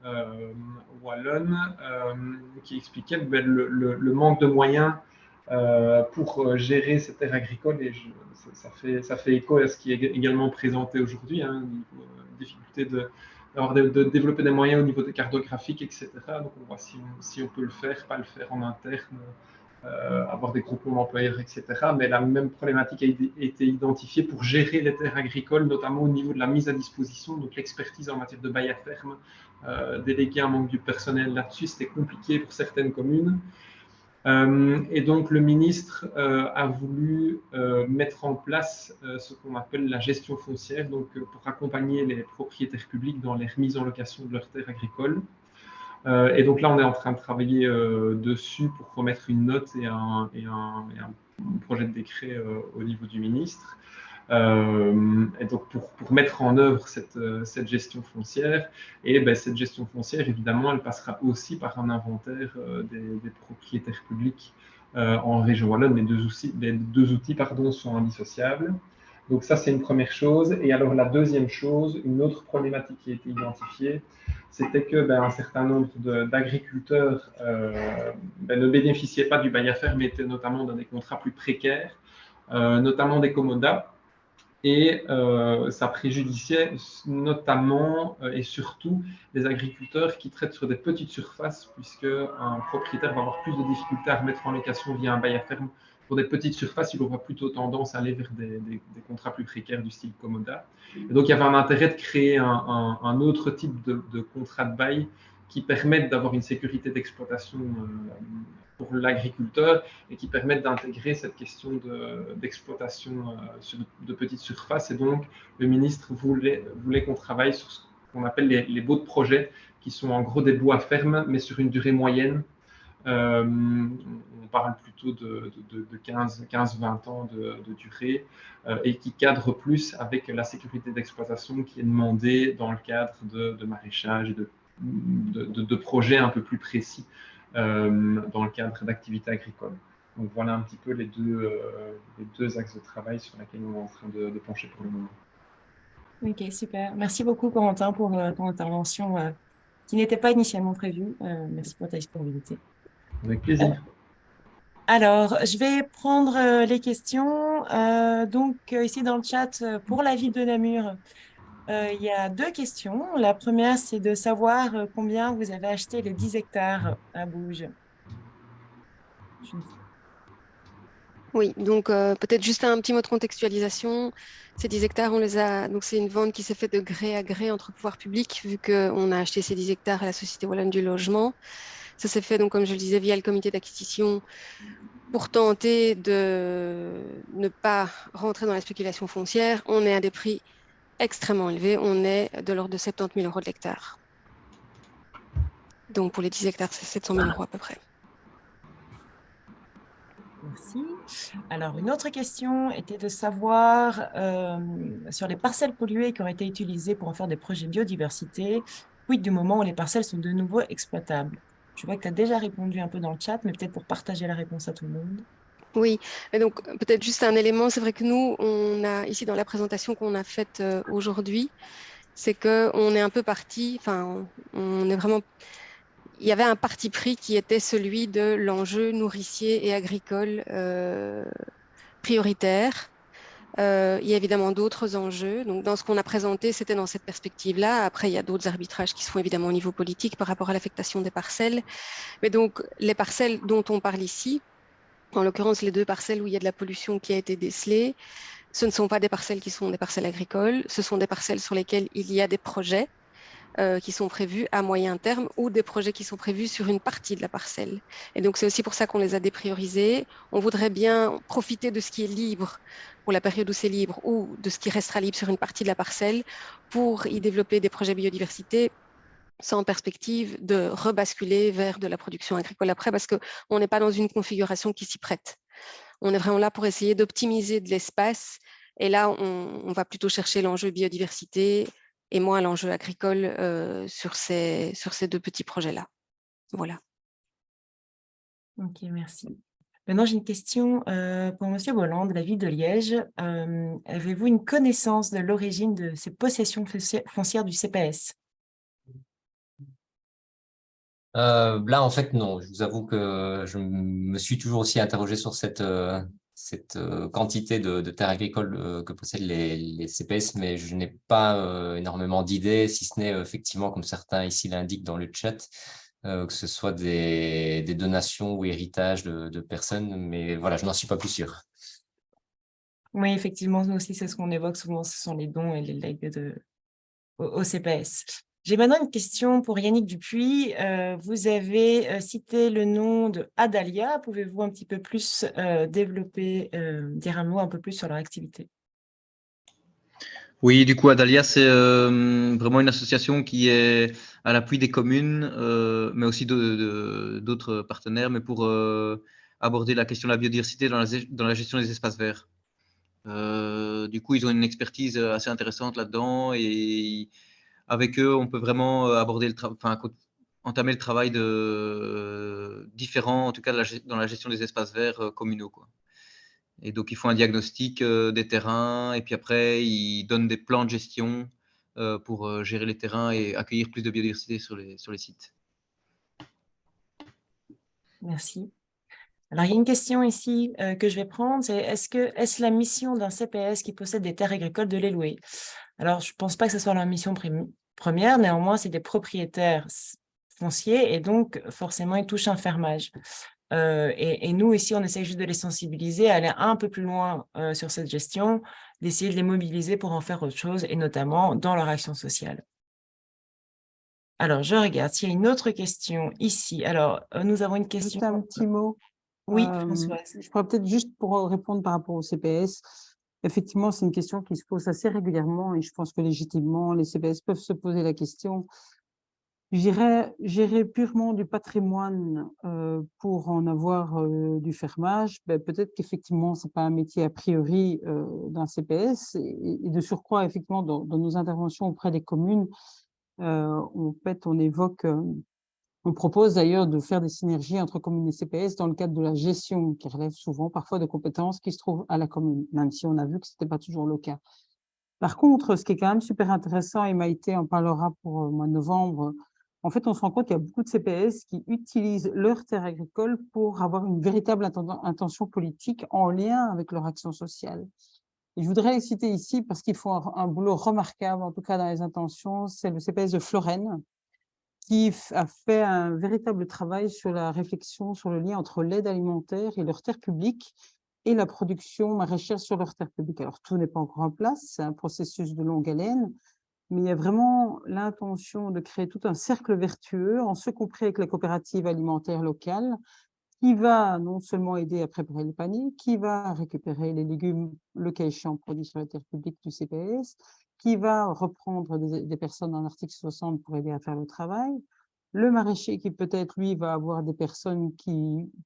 wallonnes, qui expliquait le manque de moyens pour gérer ces terres agricoles, et ça fait écho à ce qui est également présenté aujourd'hui, hein, difficulté de développer des moyens au niveau des cartographiques, etc. Donc, on voit si on peut le faire, pas le faire en interne, avoir des groupements d'employeurs, etc. Mais la même problématique a été identifiée pour gérer les terres agricoles, notamment au niveau de la mise à disposition, donc l'expertise en matière de bail à ferme, déléguer un manque du personnel là-dessus, c'était compliqué pour certaines communes. Et donc, le ministre a voulu mettre en place ce qu'on appelle la gestion foncière, donc pour accompagner les propriétaires publics dans les remises en location de leurs terres agricoles. Et donc là, on est en train de travailler dessus pour remettre une note et un projet de décret au niveau du ministre. Et donc pour mettre en œuvre cette gestion foncière. Et ben, cette gestion foncière, évidemment, elle passera aussi par un inventaire des propriétaires publics en région wallonne. Les deux outils sont indissociables. Donc ça, c'est une première chose. Et alors la deuxième chose, une autre problématique qui a été identifiée, c'était que un certain nombre d'agriculteurs ne bénéficiaient pas du bail à ferme, mais étaient notamment dans des contrats plus précaires, notamment des commodas. Et ça préjudiciait notamment et surtout les agriculteurs qui traitent sur des petites surfaces, puisque un propriétaire va avoir plus de difficultés à remettre en location via un bail à ferme. Pour des petites surfaces, il aura plutôt tendance à aller vers des contrats plus précaires du style commoda. Et donc, il y avait un intérêt de créer un autre type de contrat de bail qui permette d'avoir une sécurité d'exploitation pour l'agriculteur et qui permettent d'intégrer cette question d'exploitation de petites surfaces. Et donc, le ministre voulait qu'on travaille sur ce qu'on appelle les baux de projet, qui sont en gros des baux à ferme, mais sur une durée moyenne. On parle plutôt de 15-20 ans de durée et qui cadre plus avec la sécurité d'exploitation qui est demandée dans le cadre de maraîchage et de projets un peu plus précis dans le cadre d'activités agricoles. Donc voilà un petit peu les deux axes de travail sur lesquels on est en train de pencher pour le moment. Ok, super. Merci beaucoup, Corentin, pour ton intervention qui n'était pas initialement prévue. Merci pour ta disponibilité. Avec plaisir. Alors, je vais prendre les questions. Donc, ici dans le chat, pour la ville de Namur, il y a 2 questions. La première, c'est de savoir combien vous avez acheté les 10 hectares à Bouge. Oui, donc peut-être juste un petit mot de contextualisation. Ces 10 hectares, donc c'est une vente qui s'est faite de gré à gré entre pouvoirs publics, vu qu'on a acheté ces 10 hectares à la Société Wallonne du Logement. Ça s'est fait, donc, comme je le disais, via le comité d'acquisition pour tenter de ne pas rentrer dans la spéculation foncière. On est à des prix extrêmement élevés. On est de l'ordre de 70 000 € de l'hectare. Donc, pour les 10 hectares, c'est 700 000 € à peu près. Merci. Alors, une autre question était de savoir sur les parcelles polluées qui ont été utilisées pour en faire des projets biodiversité, quid du moment où les parcelles sont de nouveau exploitables? Je vois que tu as déjà répondu un peu dans le chat, mais peut-être pour partager la réponse à tout le monde. Oui, et donc peut-être juste un élément, c'est vrai que nous, on a ici dans la présentation qu'on a faite aujourd'hui, c'est qu'on est un peu parti, enfin, on est vraiment, il y avait un parti pris qui était celui de l'enjeu nourricier et agricole prioritaire. Il y a évidemment d'autres enjeux. Donc, dans ce qu'on a présenté, c'était dans cette perspective-là. Après, il y a d'autres arbitrages qui se font évidemment au niveau politique par rapport à l'affectation des parcelles. Mais donc, les parcelles dont on parle ici, en l'occurrence, les 2 parcelles où il y a de la pollution qui a été décelée, ce ne sont pas des parcelles qui sont des parcelles agricoles, ce sont des parcelles sur lesquelles il y a des projets qui sont prévus à moyen terme ou des projets qui sont prévus sur une partie de la parcelle. Et donc, c'est aussi pour ça qu'on les a dépriorisés. On voudrait bien profiter de ce qui est libre pour la période où c'est libre ou de ce qui restera libre sur une partie de la parcelle pour y développer des projets biodiversité sans perspective de rebasculer vers de la production agricole après, parce qu'on n'est pas dans une configuration qui s'y prête. On est vraiment là pour essayer d'optimiser de l'espace, et là, on va plutôt chercher l'enjeu biodiversité et moins l'enjeu agricole sur ces 2 petits projets-là. Voilà. Ok, merci. Maintenant, j'ai une question pour M. Bolland de la ville de Liège. Avez-vous une connaissance de l'origine de ces possessions foncières du CPS? Là, en fait, non. Je vous avoue que je me suis toujours aussi interrogé sur cette cette quantité de terres agricoles que possèdent les CPS, mais je n'ai pas énormément d'idées, si ce n'est effectivement, comme certains ici l'indiquent dans le chat, que ce soit des donations ou héritages de personnes, mais voilà, je n'en suis pas plus sûr. Oui, effectivement, nous aussi, c'est ce qu'on évoque souvent, ce sont les dons et les legs au CPS. J'ai maintenant une question pour Yannick Dupuis. Vous avez cité le nom de Adalia. Pouvez-vous un petit peu plus développer, dire un mot un peu plus sur leur activité? Oui, du coup, Adalia, c'est vraiment une association qui est à l'appui des communes, mais aussi d'autres partenaires, mais pour aborder la question de la biodiversité dans la gestion des espaces verts. Du coup, ils ont une expertise assez intéressante là-dedans et avec eux, on peut vraiment aborder entamer le travail de différents, en tout cas dans la gestion des espaces verts communaux, quoi. Et donc, ils font un diagnostic des terrains et puis après, ils donnent des plans de gestion pour gérer les terrains et accueillir plus de biodiversité sur les sites. Merci. Alors, il y a une question ici que je vais prendre, c'est est-ce la mission d'un CPS qui possède des terres agricoles de les louer? Alors, je ne pense pas que ce soit leur mission première, néanmoins, c'est des propriétaires fonciers et donc, forcément, ils touchent un fermage. Et nous, ici, on essaie juste de les sensibiliser, à aller un peu plus loin sur cette gestion, d'essayer de les mobiliser pour en faire autre chose, et notamment dans leur action sociale. Alors, je regarde s'il y a une autre question ici. Alors, nous avons une question. Juste un petit mot. Oui, Françoise. Je pourrais peut-être juste pour répondre par rapport au CPS. Effectivement, c'est une question qui se pose assez régulièrement et je pense que légitimement, les CPS peuvent se poser la question. J'irais gérer purement du patrimoine pour en avoir du fermage. Ben, peut-être qu'effectivement, ce n'est pas un métier a priori d'un CPS. Et de surcroît, effectivement, dans nos interventions auprès des communes, on évoque... on propose d'ailleurs de faire des synergies entre communes et CPS dans le cadre de la gestion, qui relève souvent parfois de compétences qui se trouvent à la commune, même si on a vu que ce n'était pas toujours le cas. Par contre, ce qui est quand même super intéressant, et Maïté en parlera pour le mois de novembre, en fait, on se rend compte qu'il y a beaucoup de CPS qui utilisent leurs terres agricoles pour avoir une véritable intention politique en lien avec leur action sociale. Et je voudrais les citer ici parce qu'ils font un boulot remarquable, en tout cas dans les intentions. C'est le CPS de Florène, qui a fait un véritable travail sur la réflexion sur le lien entre l'aide alimentaire et leurs terres publiques et la production maraîchère sur leurs terres publiques. Alors, tout n'est pas encore en place, c'est un processus de longue haleine, mais il y a vraiment l'intention de créer tout un cercle vertueux, en ce compris avec la coopérative alimentaire locale, qui va non seulement aider à préparer le panier, qui va récupérer les légumes, le cas échéant, produits sur la terre publique du CPS, qui va reprendre des personnes en article 60 pour aider à faire le travail, le maraîcher qui peut-être, lui, va avoir des personnes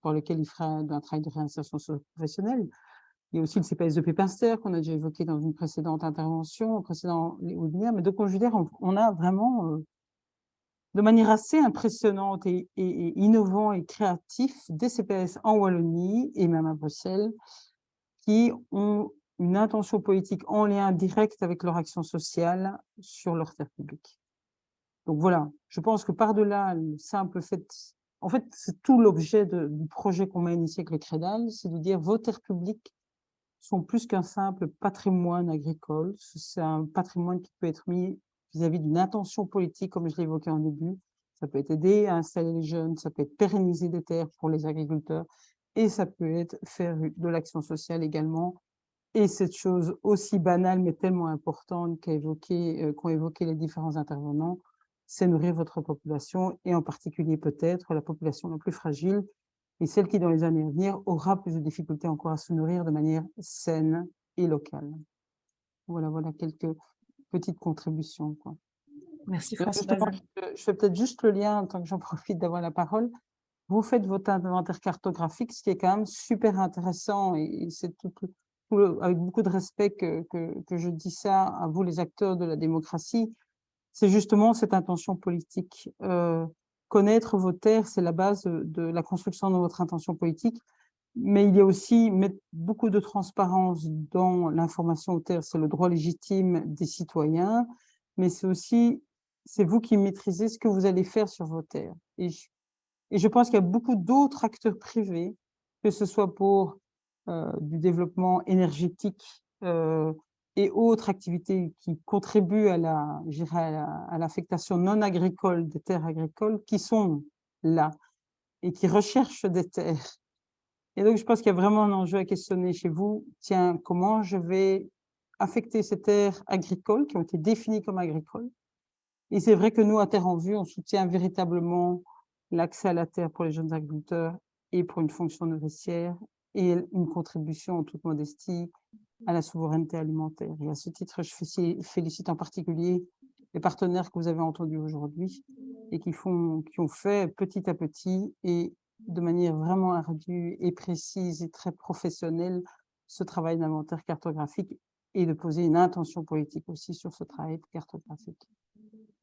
pour lesquelles il fera un travail de réinsertion professionnelle. Il y a aussi le CPS de Pépinster qu'on a déjà évoqué dans une précédente intervention, au précédent webinaire. Mais donc, je veux dire, on a vraiment, de manière assez impressionnante et innovant et créatif, des CPS en Wallonie et même à Bruxelles qui ont une intention politique en lien direct avec leur action sociale sur leur terre publique. Donc voilà, je pense que par-delà le simple fait, en fait, c'est tout l'objet du projet qu'on mène ici avec le CREDAL, c'est de dire vos terres publiques sont plus qu'un simple patrimoine agricole, c'est un patrimoine qui peut être mis vis-à-vis d'une intention politique, comme je l'ai évoqué en début. Ça peut être aider à installer les jeunes, ça peut être pérenniser des terres pour les agriculteurs, et ça peut être faire de l'action sociale également. Et cette chose aussi banale, mais tellement importante qu'ont évoqué les différents intervenants, c'est nourrir votre population, et en particulier peut-être la population la plus fragile, et celle qui, dans les années à venir, aura plus de difficultés encore à se nourrir de manière saine et locale. Voilà quelques petites contributions, quoi. Merci Françoise. Je fais peut-être juste le lien, tant que j'en profite d'avoir la parole. Vous faites votre inventaire cartographique, ce qui est quand même super intéressant, et c'est avec beaucoup de respect que je dis ça à vous, les acteurs de la démocratie. C'est justement cette intention politique. Connaître vos terres, c'est la base de la construction de votre intention politique, mais il y a aussi mettre beaucoup de transparence dans l'information aux terres, c'est le droit légitime des citoyens, mais c'est aussi, c'est vous qui maîtrisez ce que vous allez faire sur vos terres. Et je pense qu'il y a beaucoup d'autres acteurs privés, que ce soit pour du développement énergétique et autres activités qui contribuent à l'affectation non agricole des terres agricoles qui sont là et qui recherchent des terres. Et donc, je pense qu'il y a vraiment un enjeu à questionner chez vous. Tiens, comment je vais affecter ces terres agricoles qui ont été définies comme agricoles? Et c'est vrai que nous, à Terre en Vue, on soutient véritablement l'accès à la terre pour les jeunes agriculteurs et pour une fonction nourricière et une contribution en toute modestie à la souveraineté alimentaire. Et à ce titre, je félicite en particulier les partenaires que vous avez entendus aujourd'hui et qui ont fait petit à petit et de manière vraiment ardue et précise et très professionnelle ce travail d'inventaire cartographique et de poser une intention politique aussi sur ce travail cartographique.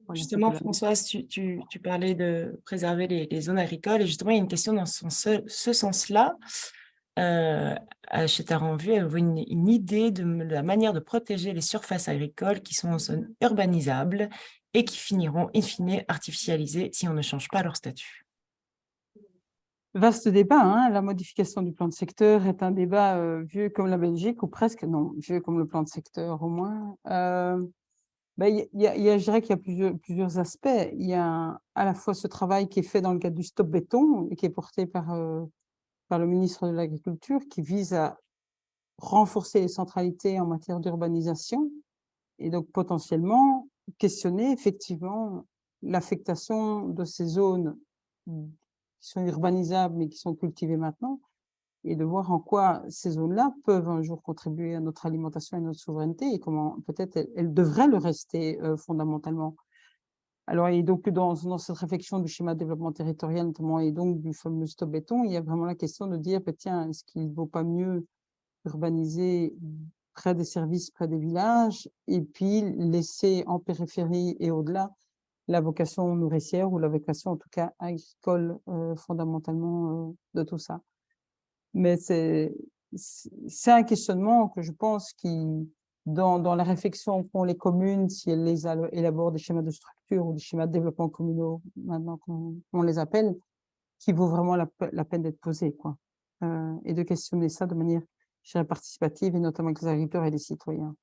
Voilà, Justement, c'était Françoise, tu parlais de préserver les zones agricoles et justement, il y a une question dans ce sens-là. Chez Terre en Vue, avez-vous une idée de la manière de protéger les surfaces agricoles qui sont en zone urbanisables et qui finiront, in fine, artificialisées si on ne change pas leur statut? Vaste débat, hein. La modification du plan de secteur est un débat vieux comme la Belgique, ou presque, non, vieux comme le plan de secteur au moins. Je dirais qu'il y a plusieurs aspects. Il y a à la fois ce travail qui est fait dans le cadre du Stop Béton et qui est porté par le ministre de l'Agriculture, qui vise à renforcer les centralités en matière d'urbanisation et donc potentiellement questionner effectivement l'affectation de ces zones qui sont urbanisables mais qui sont cultivées maintenant et de voir en quoi ces zones-là peuvent un jour contribuer à notre alimentation et à notre souveraineté et comment peut-être elles devraient le rester fondamentalement. Alors, et donc dans cette réflexion du schéma de développement territorial notamment et donc du fameux Stop Béton, il y a vraiment la question de dire, tiens, est-ce qu'il ne vaut pas mieux urbaniser près des services, près des villages, et puis laisser en périphérie et au-delà la vocation nourricière ou la vocation en tout cas agricole fondamentalement de tout ça. Mais c'est un questionnement que je pense qui, dans la réflexion qu'ont les communes, si elles élaborent des schémas de structure ou des schémas de développement communaux, maintenant qu'on les appelle, qui vaut vraiment la peine d'être posé, quoi. Et de questionner ça de manière, je dirais, participative, et notamment avec les agriculteurs et les citoyens.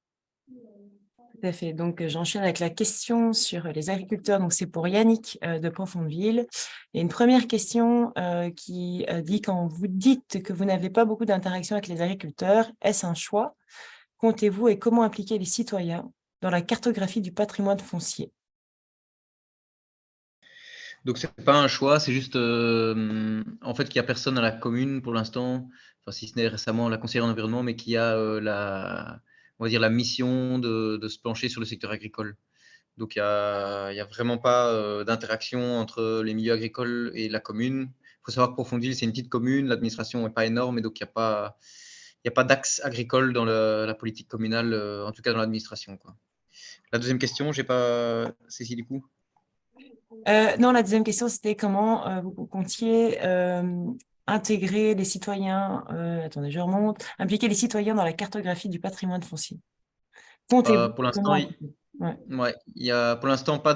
Tout à fait. Donc, j'enchaîne avec la question sur les agriculteurs. Donc, c'est pour Yannick de Profondeville. Il y a une première question qui dit: quand vous dites que vous n'avez pas beaucoup d'interaction avec les agriculteurs, est-ce un choix? Comptez-vous et comment impliquer les citoyens dans la cartographie du patrimoine foncier? Donc, ce n'est pas un choix, c'est juste en fait qu'il n'y a personne à la commune pour l'instant, enfin, si ce n'est récemment la conseillère en environnement, mais qui a on va dire la mission de se pencher sur le secteur agricole. Donc, il n'y a vraiment pas d'interaction entre les milieux agricoles et la commune. Il faut savoir que Profondeville, c'est une petite commune, l'administration n'est pas énorme, et donc il n'y a pas d'axe agricole dans la politique communale, en tout cas dans l'administration, quoi. La deuxième question, je n'ai pas saisi du coup. Non, la deuxième question, c'était comment vous comptiez intégrer les citoyens, attendez, je remonte, impliquer les citoyens dans la cartographie du patrimoine foncier. Comptez-vous Pour l'instant, comment il y a pour l'instant pas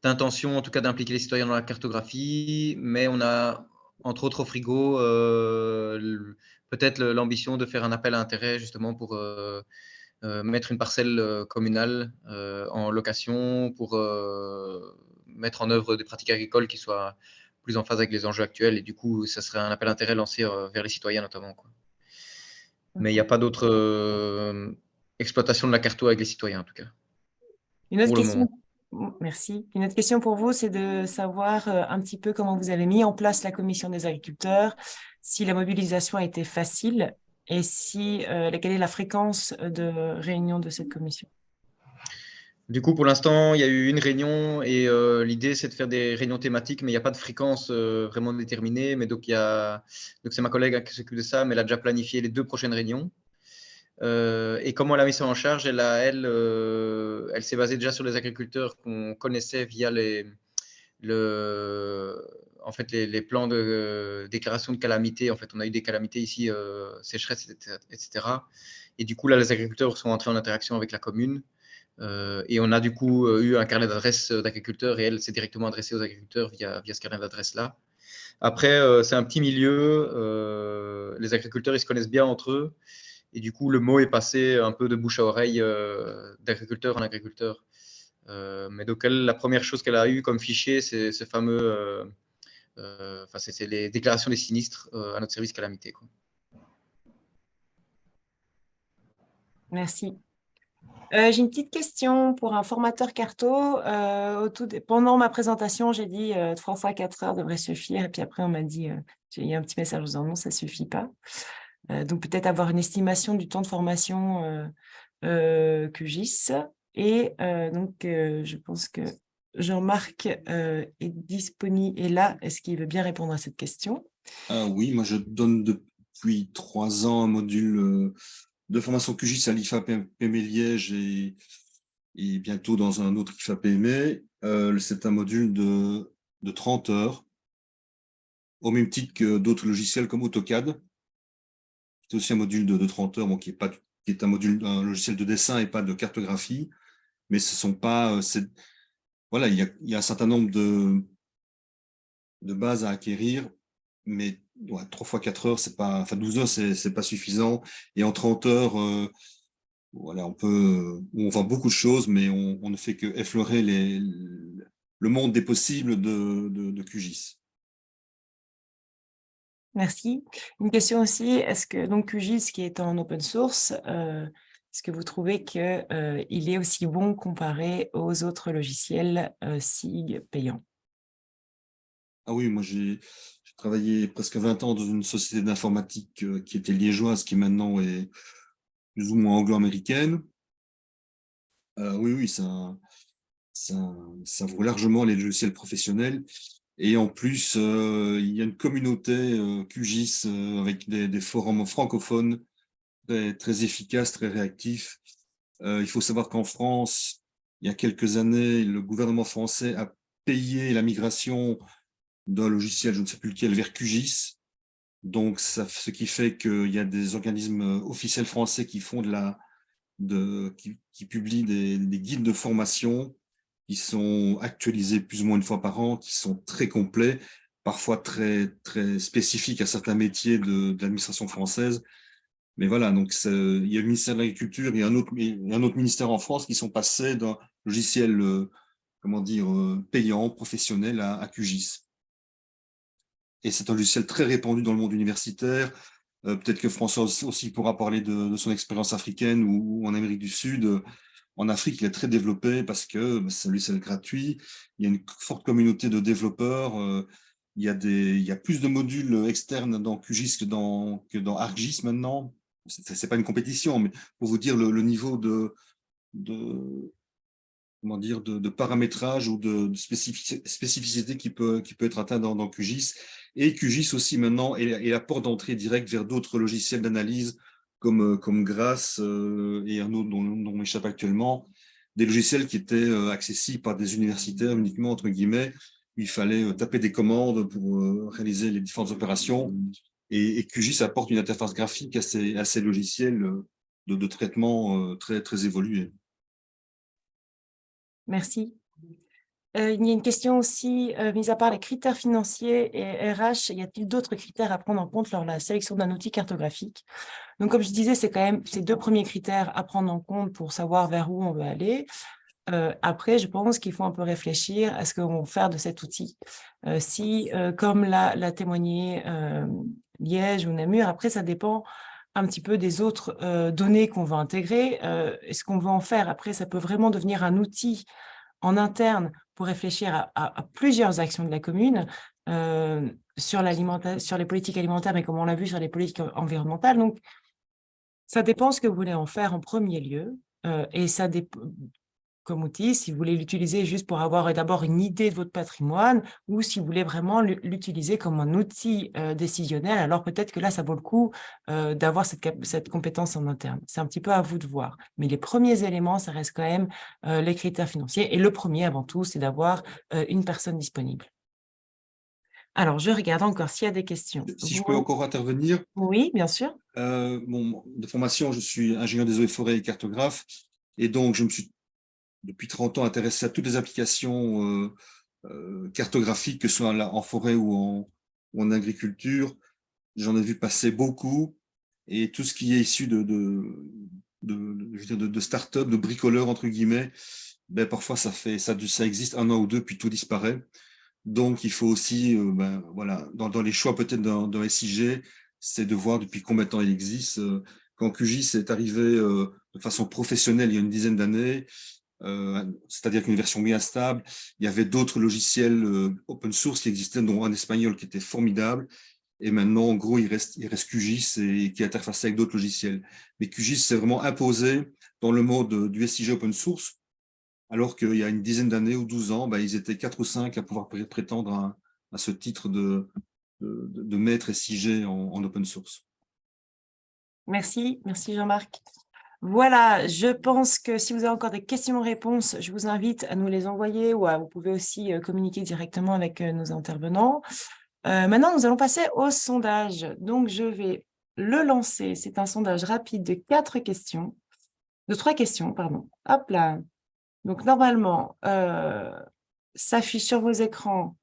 d'intention, en tout cas, d'impliquer les citoyens dans la cartographie, mais on a, entre autres, au frigo, peut-être l'ambition de faire un appel à intérêt justement pour mettre une parcelle communale en location pour mettre en œuvre des pratiques agricoles qui soient plus en phase avec les enjeux actuels. Et du coup, ça serait un appel à intérêt lancé vers les citoyens notamment, quoi. Mais il n'y a pas d'autre exploitation de la carto avec les citoyens, en tout cas. Une autre pour le question, moment. merci. Une autre question pour vous, c'est de savoir un petit peu comment vous avez mis en place la commission des agriculteurs, si la mobilisation a été facile et quelle est la fréquence de réunion de cette commission. Du coup, pour l'instant, il y a eu une réunion et l'idée, c'est de faire des réunions thématiques, mais il n'y a pas de fréquence vraiment déterminée. Mais donc, c'est ma collègue qui s'occupe de ça, mais elle a déjà planifié les 2 prochaines réunions. Et comment elle a mis ça en charge? Elle s'est basée déjà sur les agriculteurs qu'on connaissait via en fait, les plans de déclaration de calamité. En fait, on a eu des calamités ici, sécheresse, etc. Et du coup, là, les agriculteurs sont entrés en interaction avec la commune. Et on a du coup eu un carnet d'adresses d'agriculteurs et elle s'est directement adressée aux agriculteurs via ce carnet d'adresses-là. Après, c'est un petit milieu, les agriculteurs, ils se connaissent bien entre eux, et du coup, le mot est passé un peu de bouche à oreille d'agriculteur en agriculteur. Mais donc, elle, la première chose qu'elle a eue comme fichier, c'est ce fameux, c'est les déclarations des sinistres à notre service calamité, quoi. Merci. J'ai une petite question pour un formateur carto. Pendant ma présentation, j'ai dit 3 fois 4 heures devrait suffire. Et puis après, on m'a dit, il y a un petit message en disant non, ça ne suffit pas. Donc peut-être avoir une estimation du temps de formation QGIS. Et donc, je pense que Jean-Marc est disponible et là. Est-ce qu'il veut bien répondre à cette question? Oui, moi je donne depuis 3 ans un module de formation QGIS à l'IFA PME Liège et bientôt dans un autre IFA PME. C'est un module de 30 heures, au même titre que d'autres logiciels comme AutoCAD. C'est aussi un module de 30 heures, bon, qui est un logiciel de dessin et pas de cartographie. Mais ce sont pas. Voilà, il y a un certain nombre de bases à acquérir, mais 3 fois 4 heures, c'est pas, 12 heures, c'est pas suffisant. Et en 30 heures, voilà, on voit beaucoup de choses, mais on ne fait que effleurer le monde des possibles de QGIS. Merci. Une question aussi, est-ce que donc QGIS qui est en open source, est-ce que vous trouvez qu'il est aussi bon comparé aux autres logiciels SIG payants? Ah oui, moi j'ai travaillé presque 20 ans dans une société d'informatique qui était liégeoise, qui maintenant est plus ou moins anglo-américaine. Oui, ça vaut largement les logiciels professionnels. Et en plus, il y a une communauté QGIS avec des forums francophones très efficaces, très réactifs. Il faut savoir qu'en France, il y a quelques années, le gouvernement français a payé la migration d'un logiciel, je ne sais plus lequel, vers QGIS. Donc, ce qui fait qu'il y a des organismes officiels français qui font qui publient des guides de formation qui sont actualisés plus ou moins une fois par an, qui sont très complets, parfois très, très spécifiques à certains métiers de l'administration française. Mais voilà, donc il y a le ministère de l'Agriculture et un autre ministère en France qui sont passés d'un logiciel payant, professionnel à QGIS. Et c'est un logiciel très répandu dans le monde universitaire. Peut-être que François aussi pourra parler de son expérience africaine ou en Amérique du Sud. En Afrique, il est très développé parce que c'est un logiciel gratuit. Il y a une forte communauté de développeurs. Il y a plus de modules externes dans QGIS que dans ArcGIS maintenant. C'est pas une compétition, mais pour vous dire le niveau de paramétrage ou de spécificité qui peut être atteint dans QGIS. Et QGIS aussi maintenant est la porte d'entrée directe vers d'autres logiciels d'analyse comme GRASS et un autre dont m'échappe actuellement, des logiciels qui étaient accessibles par des universitaires uniquement, entre guillemets, où il fallait taper des commandes pour réaliser les différentes opérations. Et QGIS apporte une interface graphique à ces logiciels de traitement très, très évolués. Merci. Il y a une question aussi, mis à part les critères financiers et RH, y a-t-il d'autres critères à prendre en compte lors de la sélection d'un outil cartographique? Donc, comme je disais, c'est quand même ces 2 premiers critères à prendre en compte pour savoir vers où on veut aller. Après, je pense qu'il faut un peu réfléchir à ce qu'on va faire de cet outil. Comme l'a témoigné Liège ou Namur, après, ça dépend un petit peu des autres données qu'on va intégrer et ce qu'on veut en faire. Après, ça peut vraiment devenir un outil en interne pour réfléchir à plusieurs actions de la commune sur les politiques alimentaires, mais comme on l'a vu sur les politiques environnementales. Donc, ça dépend ce que vous voulez en faire en premier lieu. Et ça dépend comme outil, si vous voulez l'utiliser juste pour avoir d'abord une idée de votre patrimoine ou si vous voulez vraiment l'utiliser comme un outil décisionnel, alors peut-être que là, ça vaut le coup d'avoir cette compétence en interne. C'est un petit peu à vous de voir. Mais les premiers éléments, ça reste quand même les critères financiers. Et le premier, avant tout, c'est d'avoir une personne disponible. Alors, je regarde encore s'il y a des questions. Si je peux encore intervenir. Oui, bien sûr. De formation, je suis ingénieur des eaux et forêts et cartographe. Et donc, je me suis depuis 30 ans intéressé à toutes les applications cartographiques, que ce soit en forêt ou ou en agriculture, j'en ai vu passer beaucoup, et tout ce qui est issu de start-up, de bricoleurs, entre guillemets, ben, parfois ça existe 1 an ou 2, puis tout disparaît. Donc, il faut aussi, voilà, dans les choix peut-être d'un SIG, c'est de voir depuis combien de temps il existe. Quand QGIS est arrivé de façon professionnelle il y a une dizaine d'années, c'est-à-dire qu'une version bien stable, il y avait d'autres logiciels open source qui existaient, dont un espagnol qui était formidable. Et maintenant, en gros, il reste QGIS et qui est interfacé avec d'autres logiciels. Mais QGIS s'est vraiment imposé dans le mode du SIG open source, alors qu'il y a une dizaine d'années ou 12 ans, ils étaient 4 ou 5 à pouvoir prétendre à ce titre de maître SIG en open source. Merci Jean-Marc. Voilà, je pense que si vous avez encore des questions-réponses, je vous invite à nous les envoyer ou vous pouvez aussi communiquer directement avec nos intervenants. Maintenant, nous allons passer au sondage. Donc, je vais le lancer. C'est un sondage rapide de 3 questions, pardon. Hop là. Donc, normalement, s'affiche sur vos écrans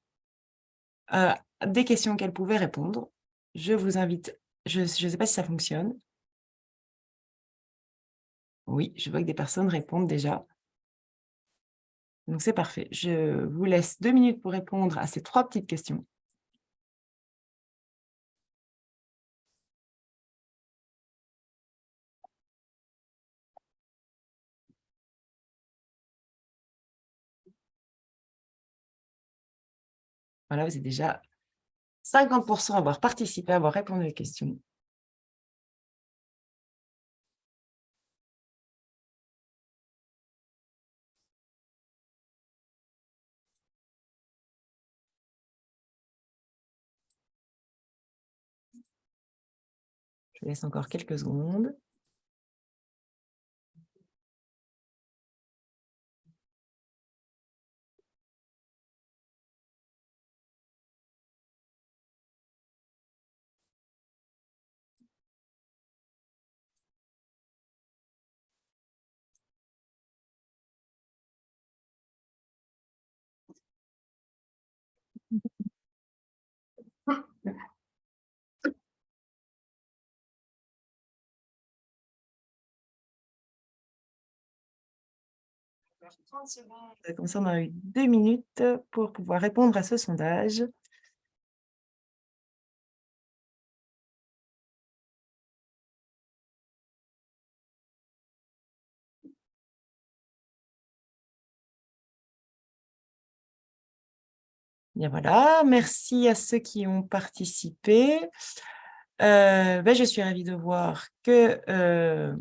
des questions qu'elles pouvaient répondre. Je vous invite, je ne sais pas si ça fonctionne. Oui, je vois que des personnes répondent déjà. Donc, c'est parfait. Je vous laisse 2 minutes pour répondre à ces 3 petites questions. Voilà, vous êtes déjà 50% à avoir participé, à avoir répondu aux questions. Je laisse encore quelques secondes. Comme ça, on a eu 2 minutes pour pouvoir répondre à ce sondage. Bien voilà, merci à ceux qui ont participé. Je suis ravie de voir que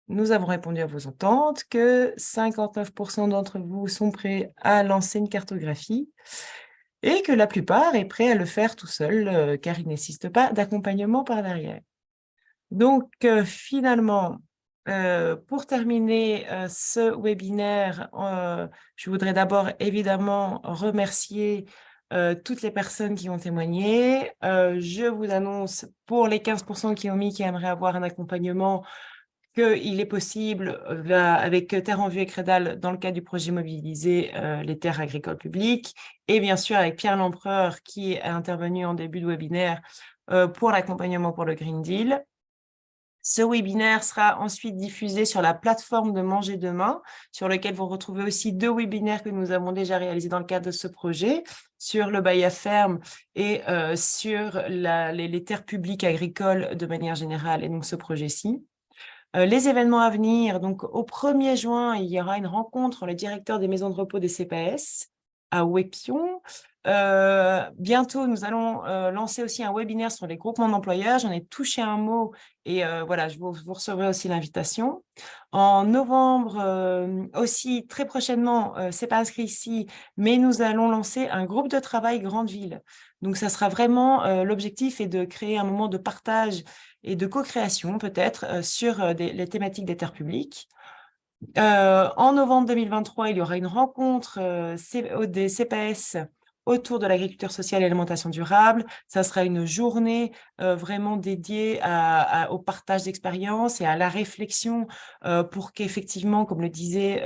nous avons répondu à vos attentes, que 59% d'entre vous sont prêts à lancer une cartographie et que la plupart est prêt à le faire tout seul car il n'existe pas d'accompagnement par derrière. Donc, finalement, pour terminer ce webinaire, je voudrais d'abord évidemment remercier toutes les personnes qui ont témoigné. Je vous annonce pour les 15% qui aimeraient avoir un accompagnement qu'il est possible avec Terre en Vue et Crédal dans le cadre du projet Mobiliser les terres agricoles publiques et bien sûr avec Pierre Lempereur qui est intervenu en début de webinaire pour l'accompagnement pour le Green Deal. Ce webinaire sera ensuite diffusé sur la plateforme de Manger Demain, sur lequel vous retrouvez aussi 2 webinaires que nous avons déjà réalisés dans le cadre de ce projet, sur le bail à ferme et sur les terres publiques agricoles de manière générale, et donc ce projet-ci. Les événements à venir, donc au 1er juin, il y aura une rencontre entre le directeur des maisons de repos des CPS à Ouépion. Bientôt, nous allons lancer aussi un webinaire sur les groupements d'employeurs. J'en ai touché un mot et voilà, vous recevrez aussi l'invitation. En novembre, aussi très prochainement, c'est pas inscrit ici, mais nous allons lancer un groupe de travail grande ville. Donc, ça sera vraiment l'objectif est de créer un moment de partage et de co-création peut-être sur les thématiques des terres publiques. En novembre 2023, il y aura une rencontre des CPS autour de l'agriculture sociale et l'alimentation durable. Ça sera une journée vraiment dédiée au partage d'expériences et à la réflexion pour qu'effectivement, comme le disait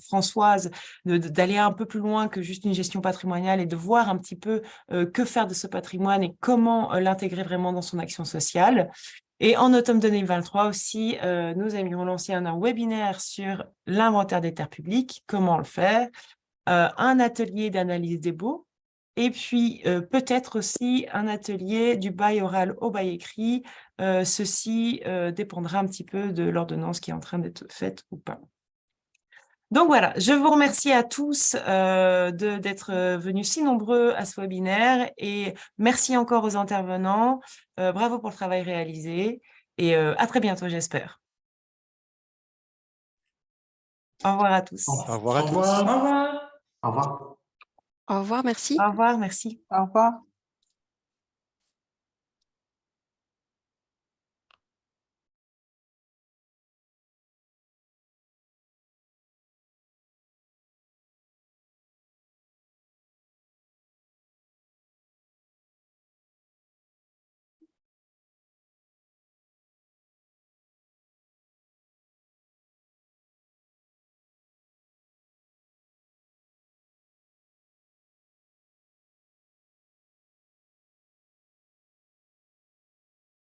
Françoise, d'aller un peu plus loin que juste une gestion patrimoniale et de voir un petit peu que faire de ce patrimoine et comment l'intégrer vraiment dans son action sociale. Et en automne 2023 aussi, nous aimions lancer un webinaire sur l'inventaire des terres publiques, comment le faire, un atelier d'analyse des baux, et puis peut-être aussi un atelier du bail oral au bail écrit. Ceci dépendra un petit peu de l'ordonnance qui est en train d'être faite ou pas. Donc voilà, je vous remercie à tous d'être venus si nombreux à ce webinaire et merci encore aux intervenants. Bravo pour le travail réalisé et à très bientôt, j'espère. Au revoir à tous. Au revoir à tous. Au revoir. Au revoir. Au revoir, merci. Au revoir, merci. Au revoir.